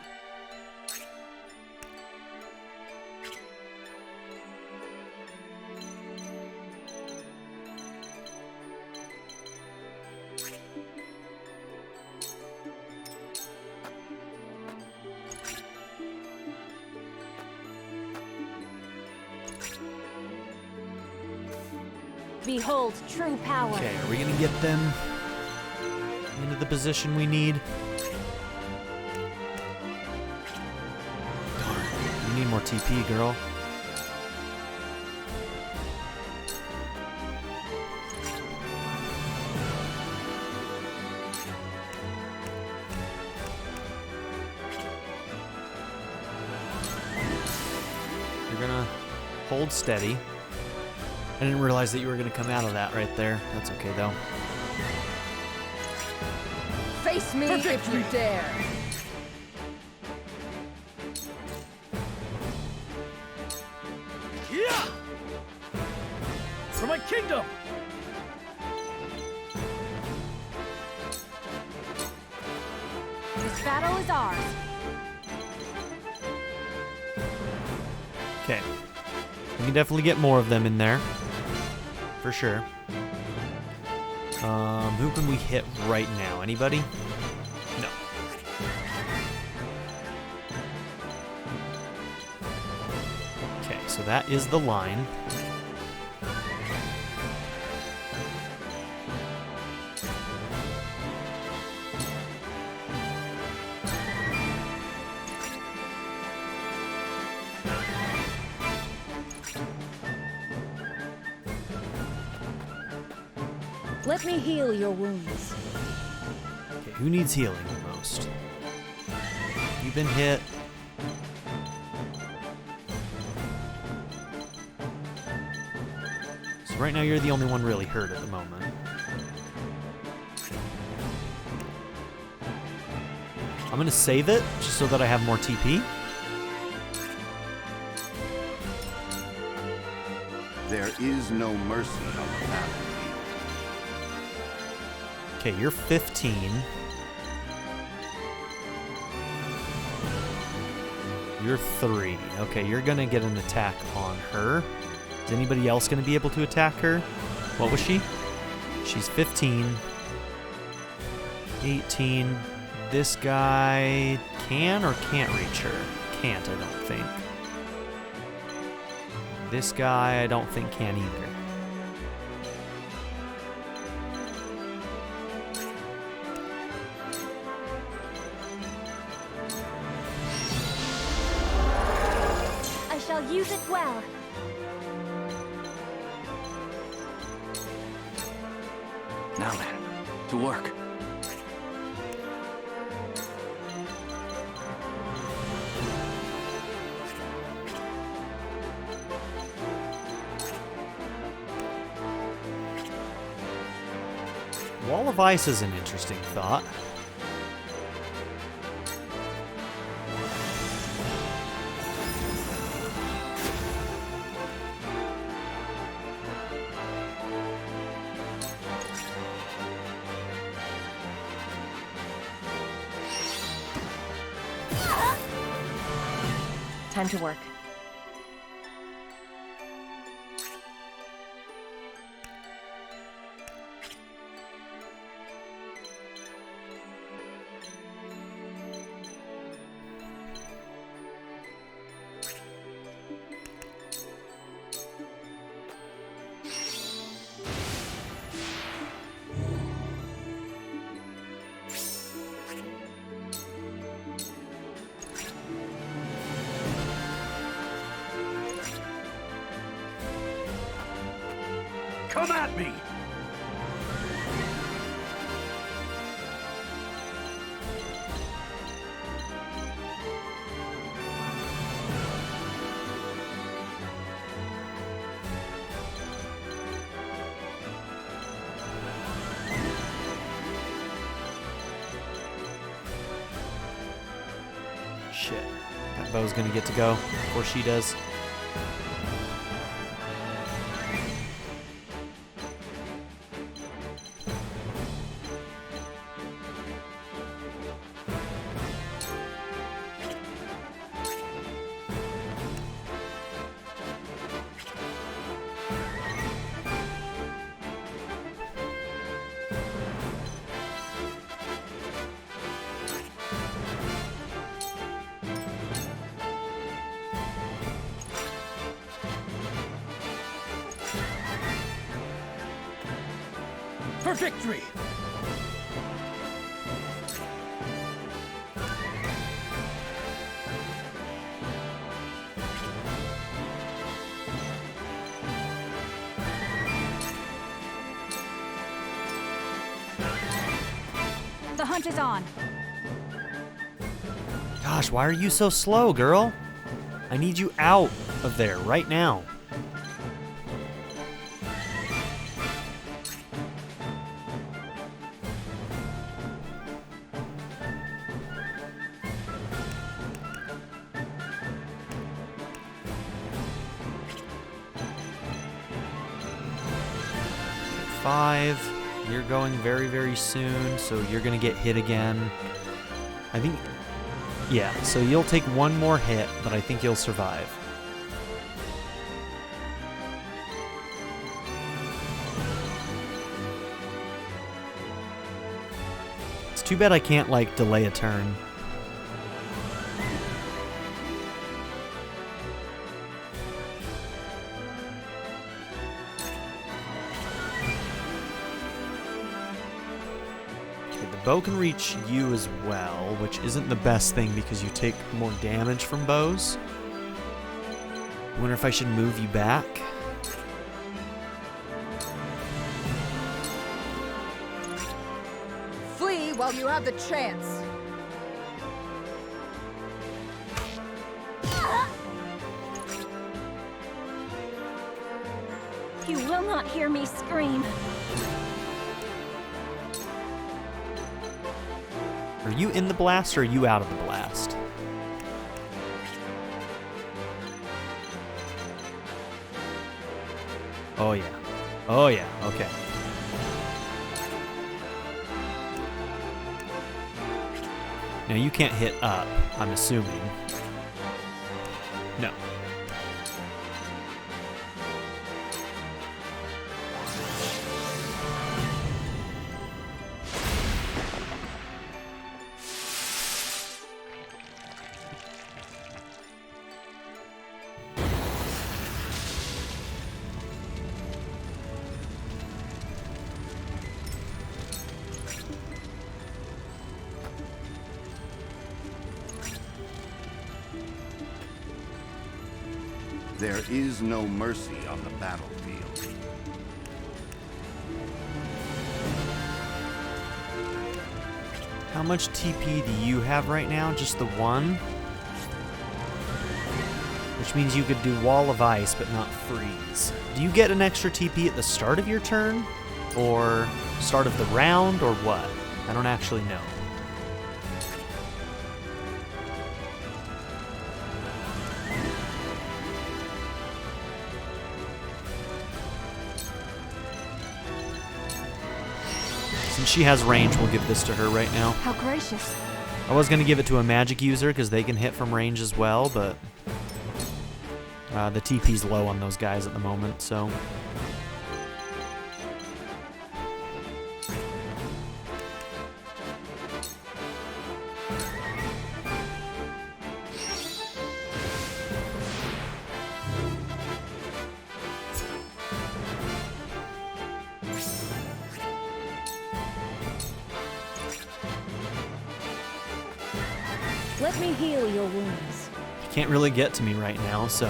Behold true power. Okay, are we gonna get them into the position we need? Darn, we need more TP, girl. You're gonna hold steady. I didn't realize that you were going to come out of that right there. That's okay, though. Face me if you dare. Yeah! For my kingdom! This battle is ours. Okay. We can definitely get more of them in there. For sure. Who can we hit right now? Anybody? No. Okay, so that is the line. Let me heal your wounds. Okay, who needs healing the most? You've been hit. So right now you're the only one really hurt at the moment. I'm gonna save it just so that I have more TP. There is no mercy on the battlefield. Okay, you're 15. You're 3. Okay, you're gonna get an attack on her. Is anybody else gonna be able to attack her? What was she? She's 15. 18. This guy can or can't reach her? Can't, I don't think. This guy, I don't think can either. I shall use it well. Now then, to work. Wall of Ice is an interesting thought. Time to work. Come at me! shit. That bow's gonna get to go before she does. For victory! The hunt is on. Gosh, why are you so slow, girl? I need you out of there right now. You're going very, very soon, so you're gonna get hit again. I think, yeah, so you'll take one more hit, but I think you'll survive. It's too bad I can't, like, delay a turn. Bow can reach you as well, which isn't the best thing because you take more damage from bows. I wonder if I should move you back. Flee while you have the chance. You will not hear me scream. Are you in the blast or are you out of the blast? Oh yeah. Oh yeah, okay. Now you can't hit up, I'm assuming. No. There is no mercy on the battlefield. How much TP do you have right now? Just the one? Which means you could do Wall of Ice, but not Freeze. Do you get an extra TP at the start of your turn? Or start of the round, or what? I don't actually know. Since she has range, we'll give this to her right now. How gracious. I was going to give it to a magic user because they can hit from range as well, but the TP's low on those guys at the moment, so... Let me heal your wounds. You can't really get to me right now, so...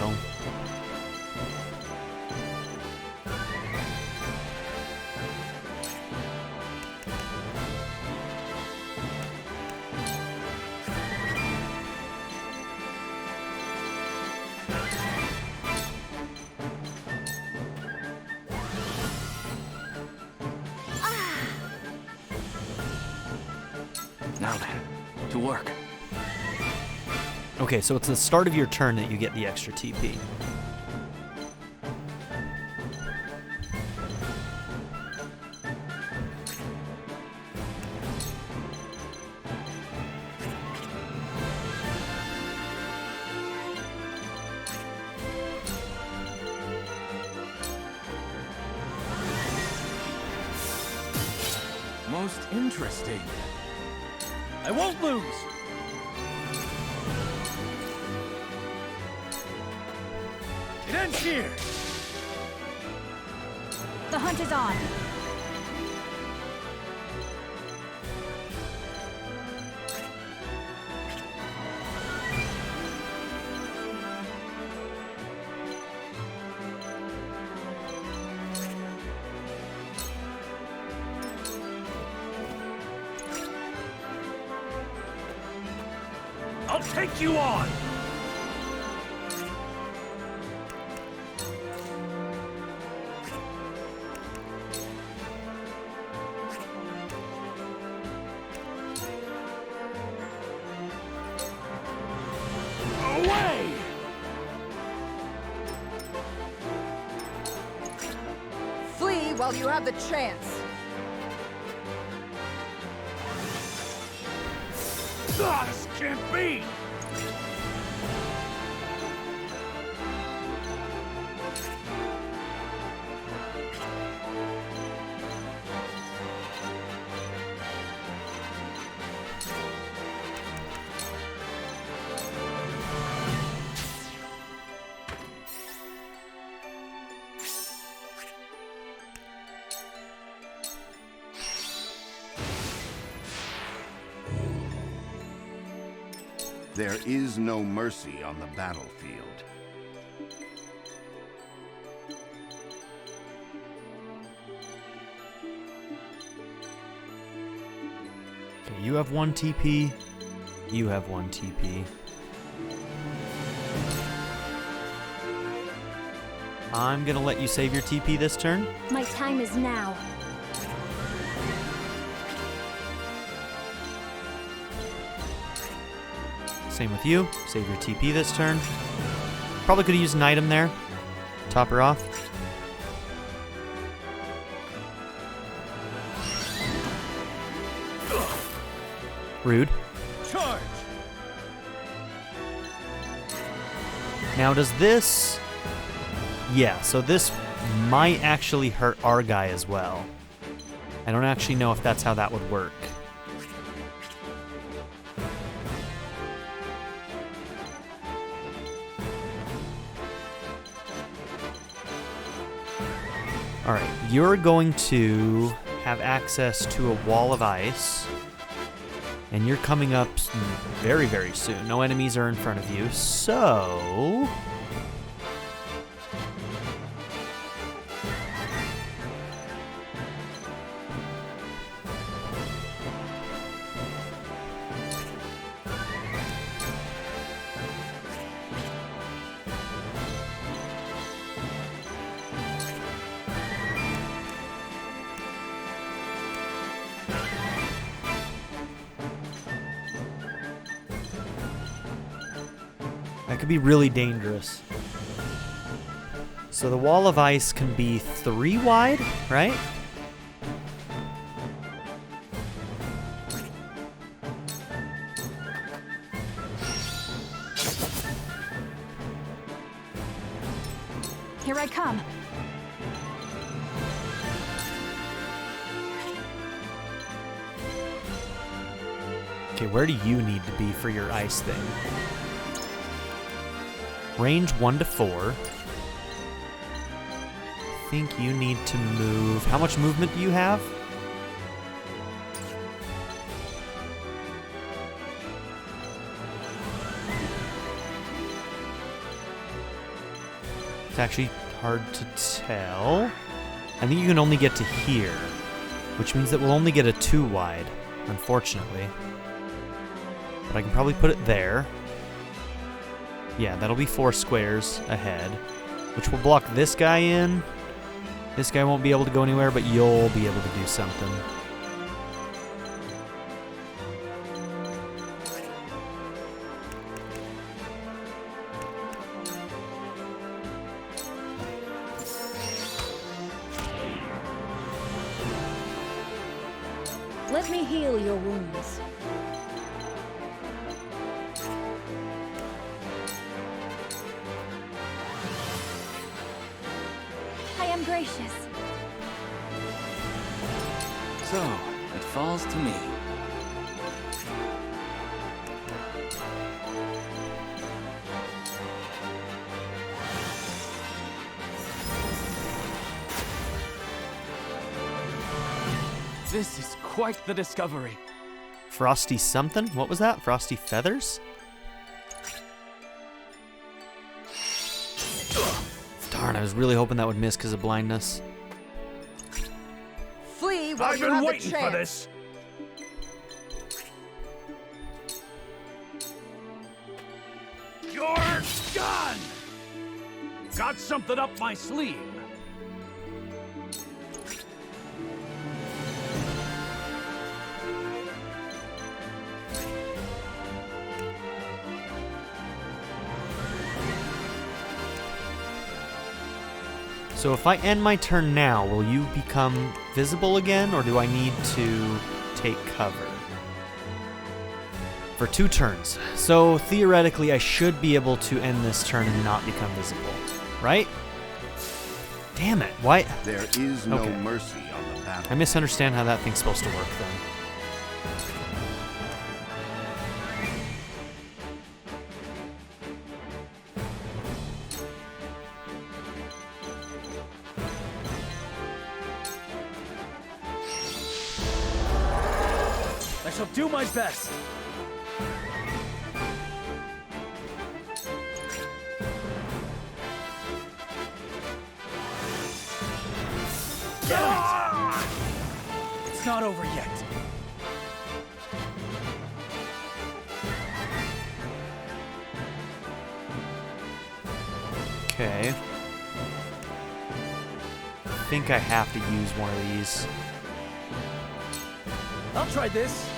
Now then, to work. Okay, so it's the start of your turn that you get the extra TP. Most interesting. I won't lose! It ends here! The hunt is on. I'll take you on! Away! Flee while you have the chance. This can't be! There is no mercy on the battlefield. Okay, you have 1 TP. You have 1 TP. I'm gonna let you save your TP this turn. My time is now. Same with you. Save your TP this turn. Probably could have used an item there. Top her off. Rude. Charge! Now does this... Yeah, so this might actually hurt our guy as well. I don't actually know if that's how that would work. Alright, you're going to have access to a wall of ice. And you're coming up very, very soon. No enemies are in front of you, so... That could be really dangerous. So the wall of ice can be 3 wide, right? Here I come. Okay, where do you need to be for your ice thing? Range 1 to 4. I think you need to move... How much movement do you have? It's actually hard to tell. I think you can only get to here, which means that we'll only get a 2 wide, unfortunately. But I can probably put it there. Yeah, that'll be 4 squares ahead, which will block this guy in. This guy won't be able to go anywhere, but you'll be able to do something. Let me heal your wounds. I am gracious. So, it falls to me. This is quite the discovery. Frosty something? What was that? Frosty feathers? Darn, I was really hoping that would miss because of blindness. Flee while I've you been have waiting the for chance. this. You're done! Got something up my sleeve. So if I end my turn now, will you become visible again, or do I need to take cover? For 2 turns. So theoretically, I should be able to end this turn and not become visible, right? Damn it, why? There is no mercy on the battle. I misunderstand how that thing's supposed to work then. I shall do my best. Get it! It's not over yet. Okay. I think I have to use one of these. I'll try this.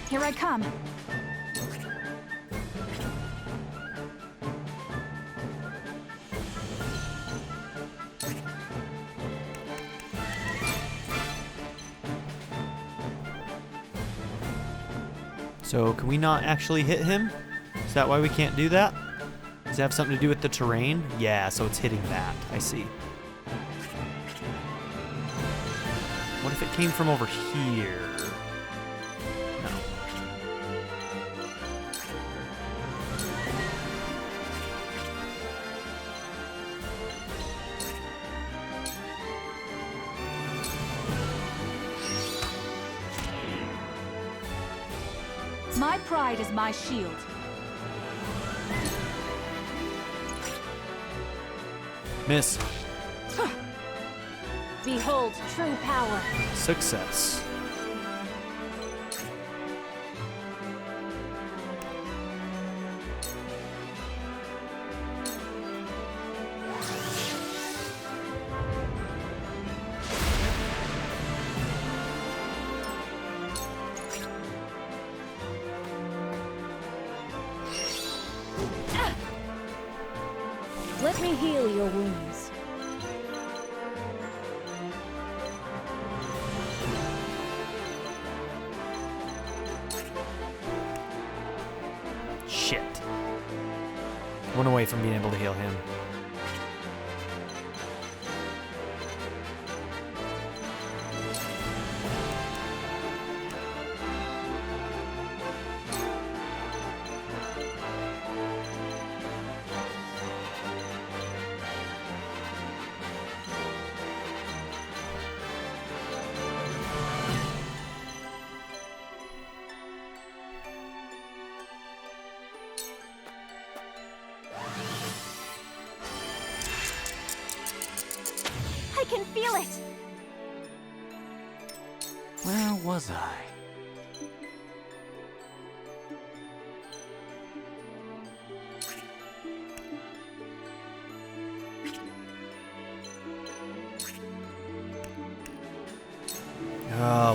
Here I come. So can we not actually hit him? Is that why we can't do that? Does it have something to do with the terrain? Yeah, so it's hitting that. I see. What if it came from over here? No. My pride is my shield. Miss. Behold true power. Success. Let me heal your wounds. Shit. One away from being able to heal him. I can feel it! Where was I?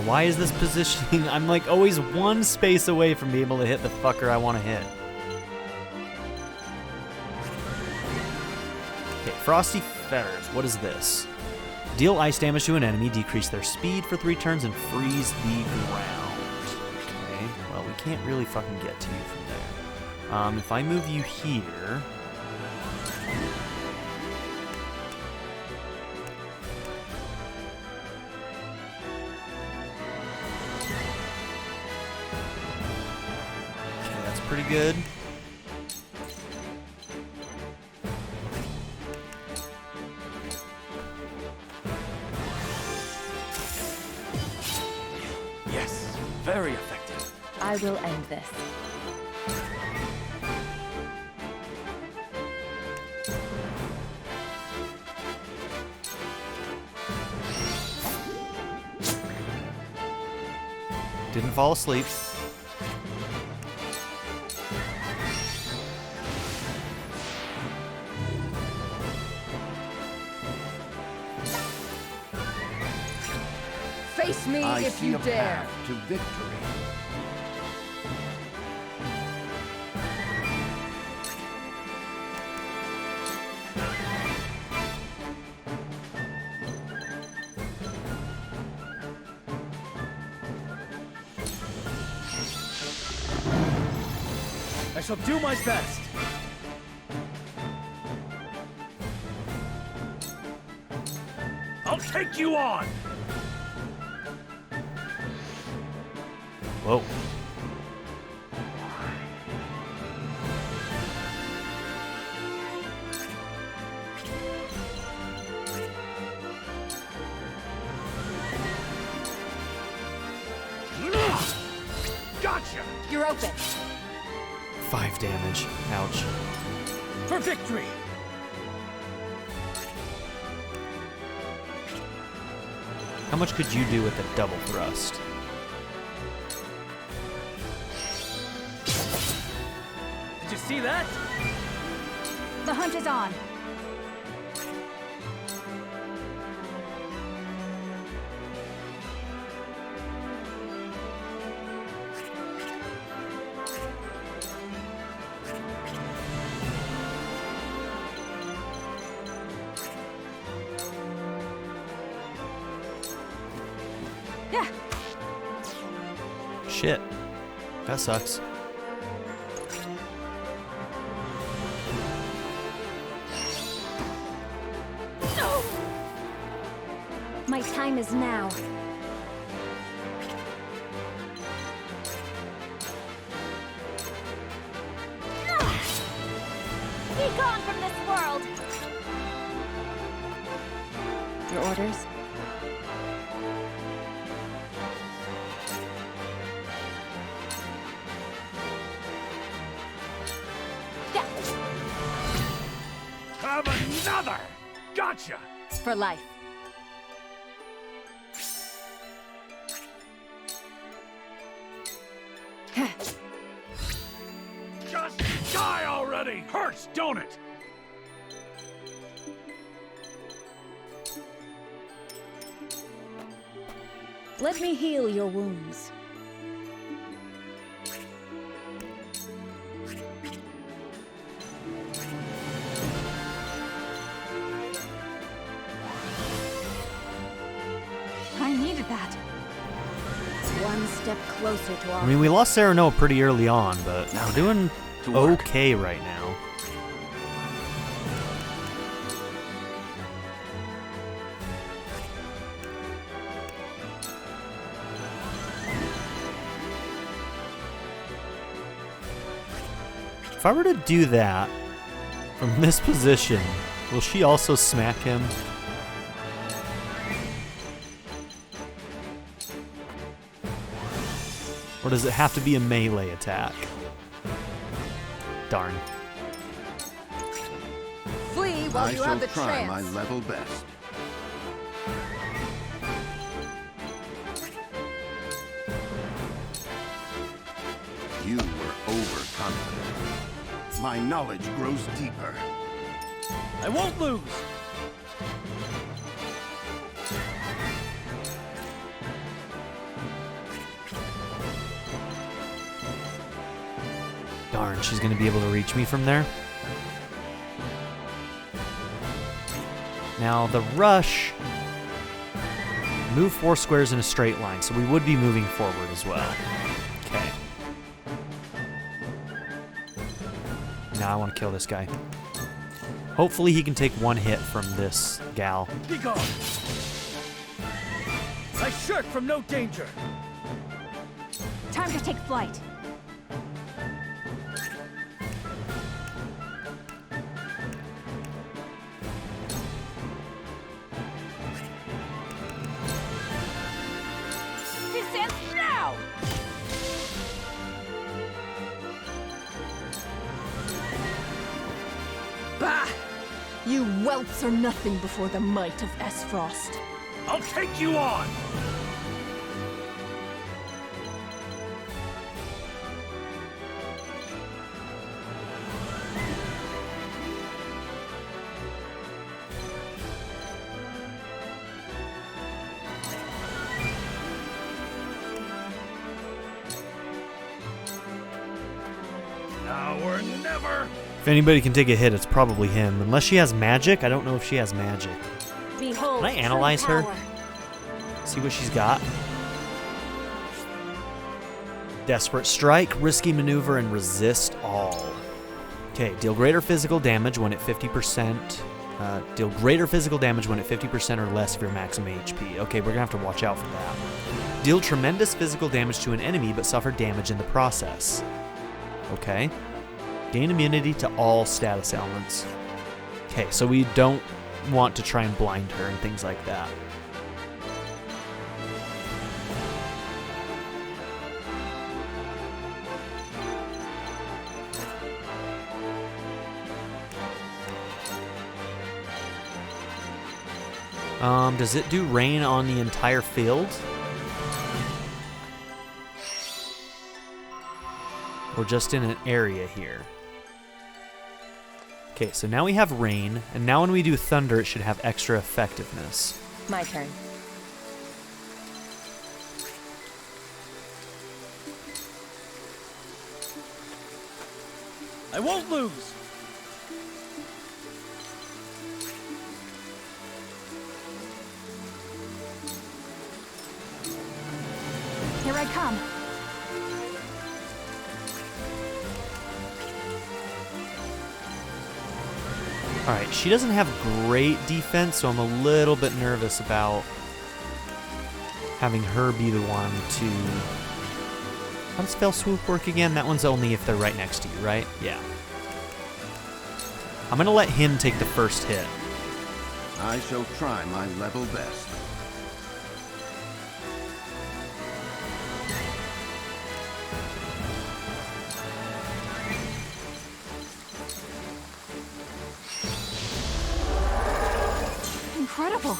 Why is this positioning? I'm like always one space away from being able to hit the fucker I want to hit. Frosty Fetters. What is this? Deal ice damage to an enemy, decrease their speed for 3 turns, and freeze the ground. Okay, well, we can't really fucking get to you from there. If I move you here... Okay, that's pretty good. Very effective. I will end this. Didn't fall asleep. Face me if you dare. To victory. I shall do my best. I'll take you on. Whoa. Gotcha. You're open. 5 damage. Ouch. For victory. How much could you do with a double thrust? Did you see that? The hunt is on. Shit. That sucks. My time is now. Be gone from this world! Your orders? Have another! Gotcha! For life. Just die already! Hurts, don't it? Let me heal your wounds. I needed that. One step closer to our... I mean, we lost Sereno pretty early on, but we're doing okay right now. If I were to do that from this position, will she also smack him? Or does it have to be a melee attack? Darn. Flee while you have the chance. I shall try my level best. You were overconfident. My knowledge grows deeper. I won't lose! Darn, she's gonna be able to reach me from there? Now, the rush... Move 4 squares in a straight line, so we would be moving forward as well. Okay. Now I want to kill this guy. Hopefully he can take 1 hit from this gal. Be gone! I shirk from no danger! Time to take flight. This ends now! Bah! You whelps are nothing before the might of S-Frost. I'll take you on! Now or never! If anybody can take a hit, it's probably him. Unless she has magic. I don't know if she has magic. Behold, Can I analyze her? power. See what she's got? Desperate Strike, Risky Maneuver, and Resist All. Okay, deal greater physical damage when at 50%. Deal greater physical damage when at 50% or less of your maximum HP. Okay, we're gonna have to watch out for that. Deal tremendous physical damage to an enemy, but suffer damage in the process. Okay. Gain immunity to all status elements. Okay, so we don't want to try and blind her and things like that. Does it do rain on the entire field? Or just in an area here? Okay, so now we have rain, and now when we do thunder, it should have extra effectiveness. My turn. I won't lose! Here I come. Alright, she doesn't have great defense, so I'm a little bit nervous about having her be the one to... How does Fell Swoop work again? That one's only if they're right next to you, right? Yeah. I'm gonna let him take the first hit. I shall try my level best. Incredible!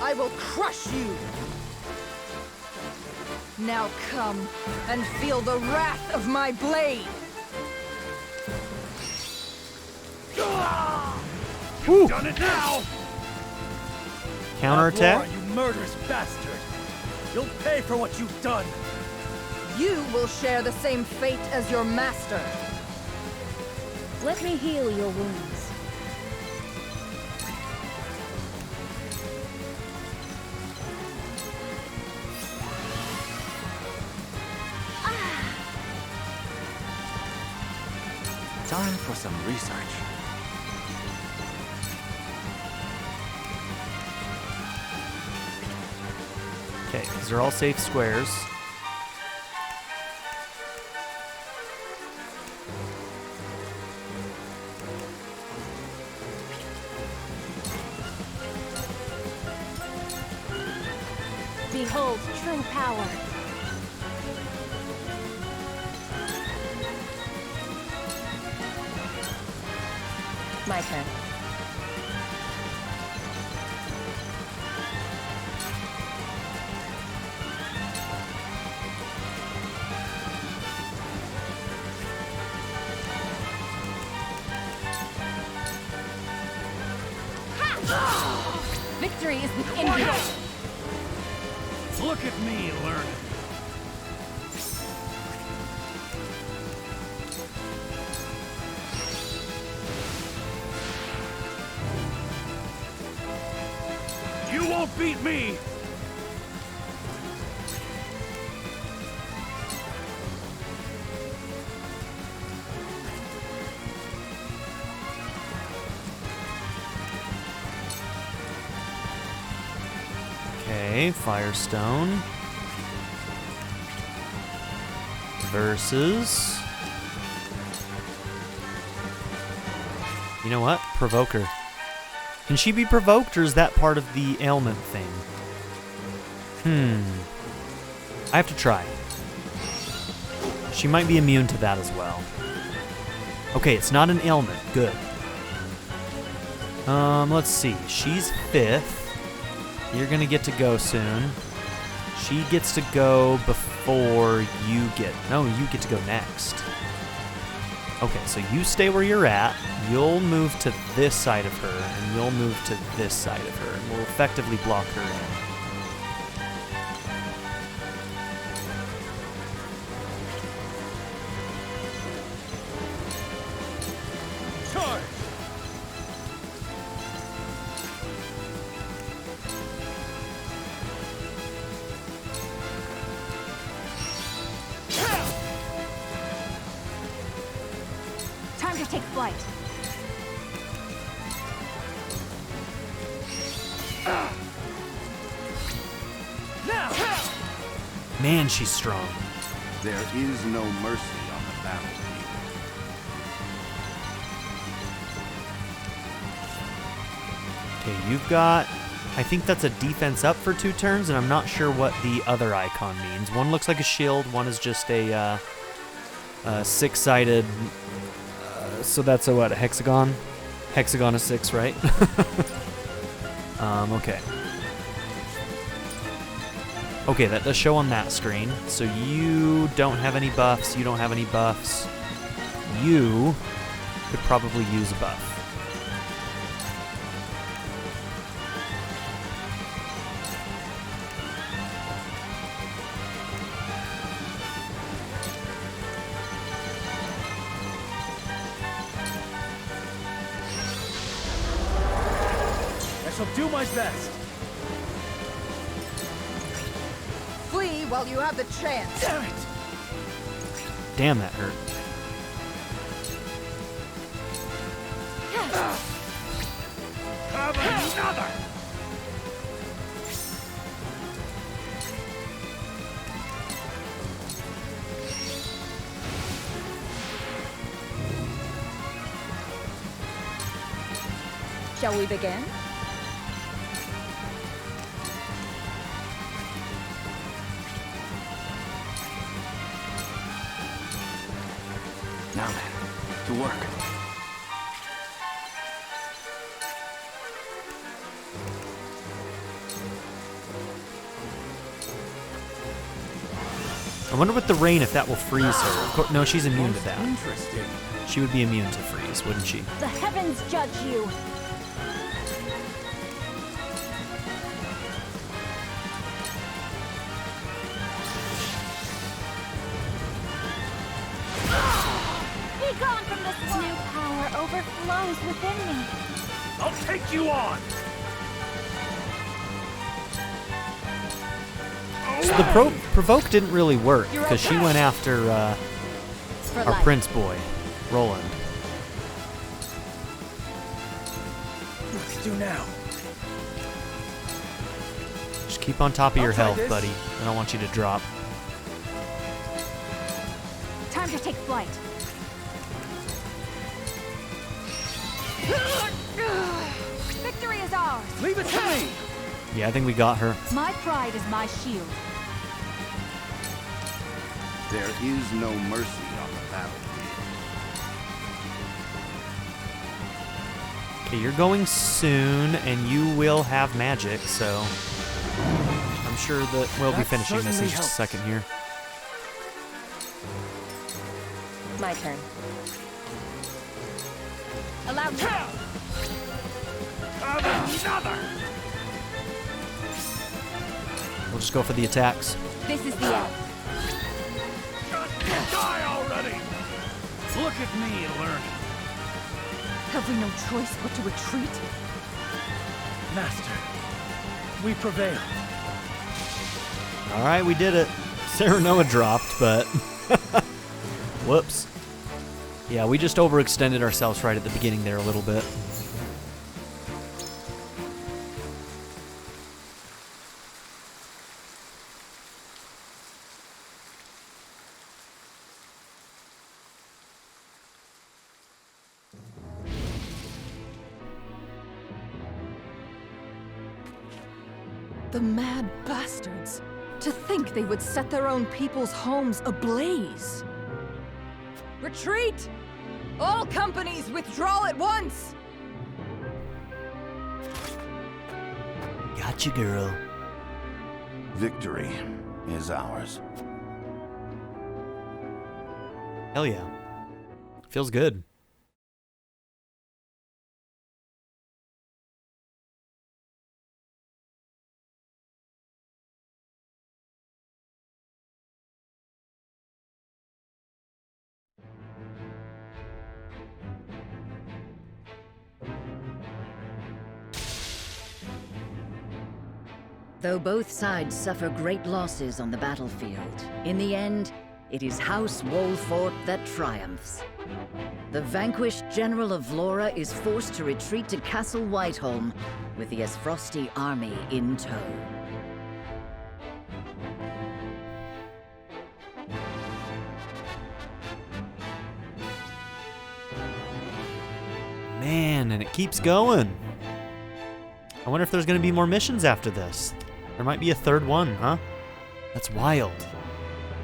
I will crush you! Now come and feel the wrath of my blade! You've done it now! Counterattack? Laura, you murderous bastard! You'll pay for what you've done! You will share the same fate as your master! Let me heal your wounds. Time for some research. Okay, these are all safe squares. Behold, true power. My turn. Victory is within you. Look at me learning. won't beat me! Okay, Firestone. Versus... You know what? Provoker. Can she be provoked, or is that part of the ailment thing? I have to try. She might be immune to that as well. Okay, it's not an ailment. Good. Let's see. She's 5th. You're gonna get to go soon. She gets to go before you get... No, you get to go next. Okay, so you stay where you're at. You'll move to this side of her, and you'll move to this side of her, and we'll effectively block her in. Time to take flight. Man, she's strong. There is no mercy on the battlefield. Okay, you've got... I think that's a defense up for 2 turns, and I'm not sure what the other icon means. One looks like a shield, one is just a 6-sided... so that's a what, a hexagon? Hexagon is 6, right? Okay. Okay, that does show on that screen. So you don't have any buffs, you don't have any buffs. You could probably use a buff. I shall do my best. Flee while you have the chance. Damn it! Damn, that hurt. Have another! Shall we begin? Now then, to work. I wonder with the rain if that will freeze her. No, she's immune to that. Interesting. She would be immune to freeze, wouldn't she? The heavens judge you. Be gone from this new power overflows within me. I'll take you on! So the provoke didn't really work, because she went after our prince boy, Roland. What to do now? Just keep on top of your I'll try health, this. buddy. I don't want you to drop. Time to take flight. Victory is ours. Leave it to me! Yeah, I think we got her. My pride is my shield. There is no mercy on the battlefield. Okay, you're going soon, and you will have magic, so I'm sure that we'll be finishing this in just a second here. My turn. Allow me. Have another! We'll just go for the attacks. This is the end. Just die already! Look at me learning. Have we no choice but to retreat? Master, we prevailed. All right, we did it. Serenoa dropped, but whoops. Yeah, we just overextended ourselves right at the beginning there a little bit. The mad bastards! To think they would set their own people's homes ablaze! Retreat! All companies withdraw at once! Gotcha, girl. Victory is ours. Hell yeah. Feels good. Though both sides suffer great losses on the battlefield, in the end, it is House Wolfort that triumphs. The vanquished General of Vlora is forced to retreat to Castle Whiteholm, with the Esfrosti army in tow. Man, and it keeps going. I wonder if there's going to be more missions after this. There might be a third one, huh? That's wild.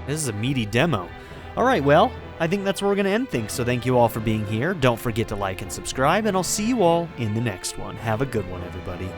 This is a meaty demo. All right, well, I think that's where we're going to end things. So thank you all for being here. Don't forget to like and subscribe, and I'll see you all in the next one. Have a good one, everybody.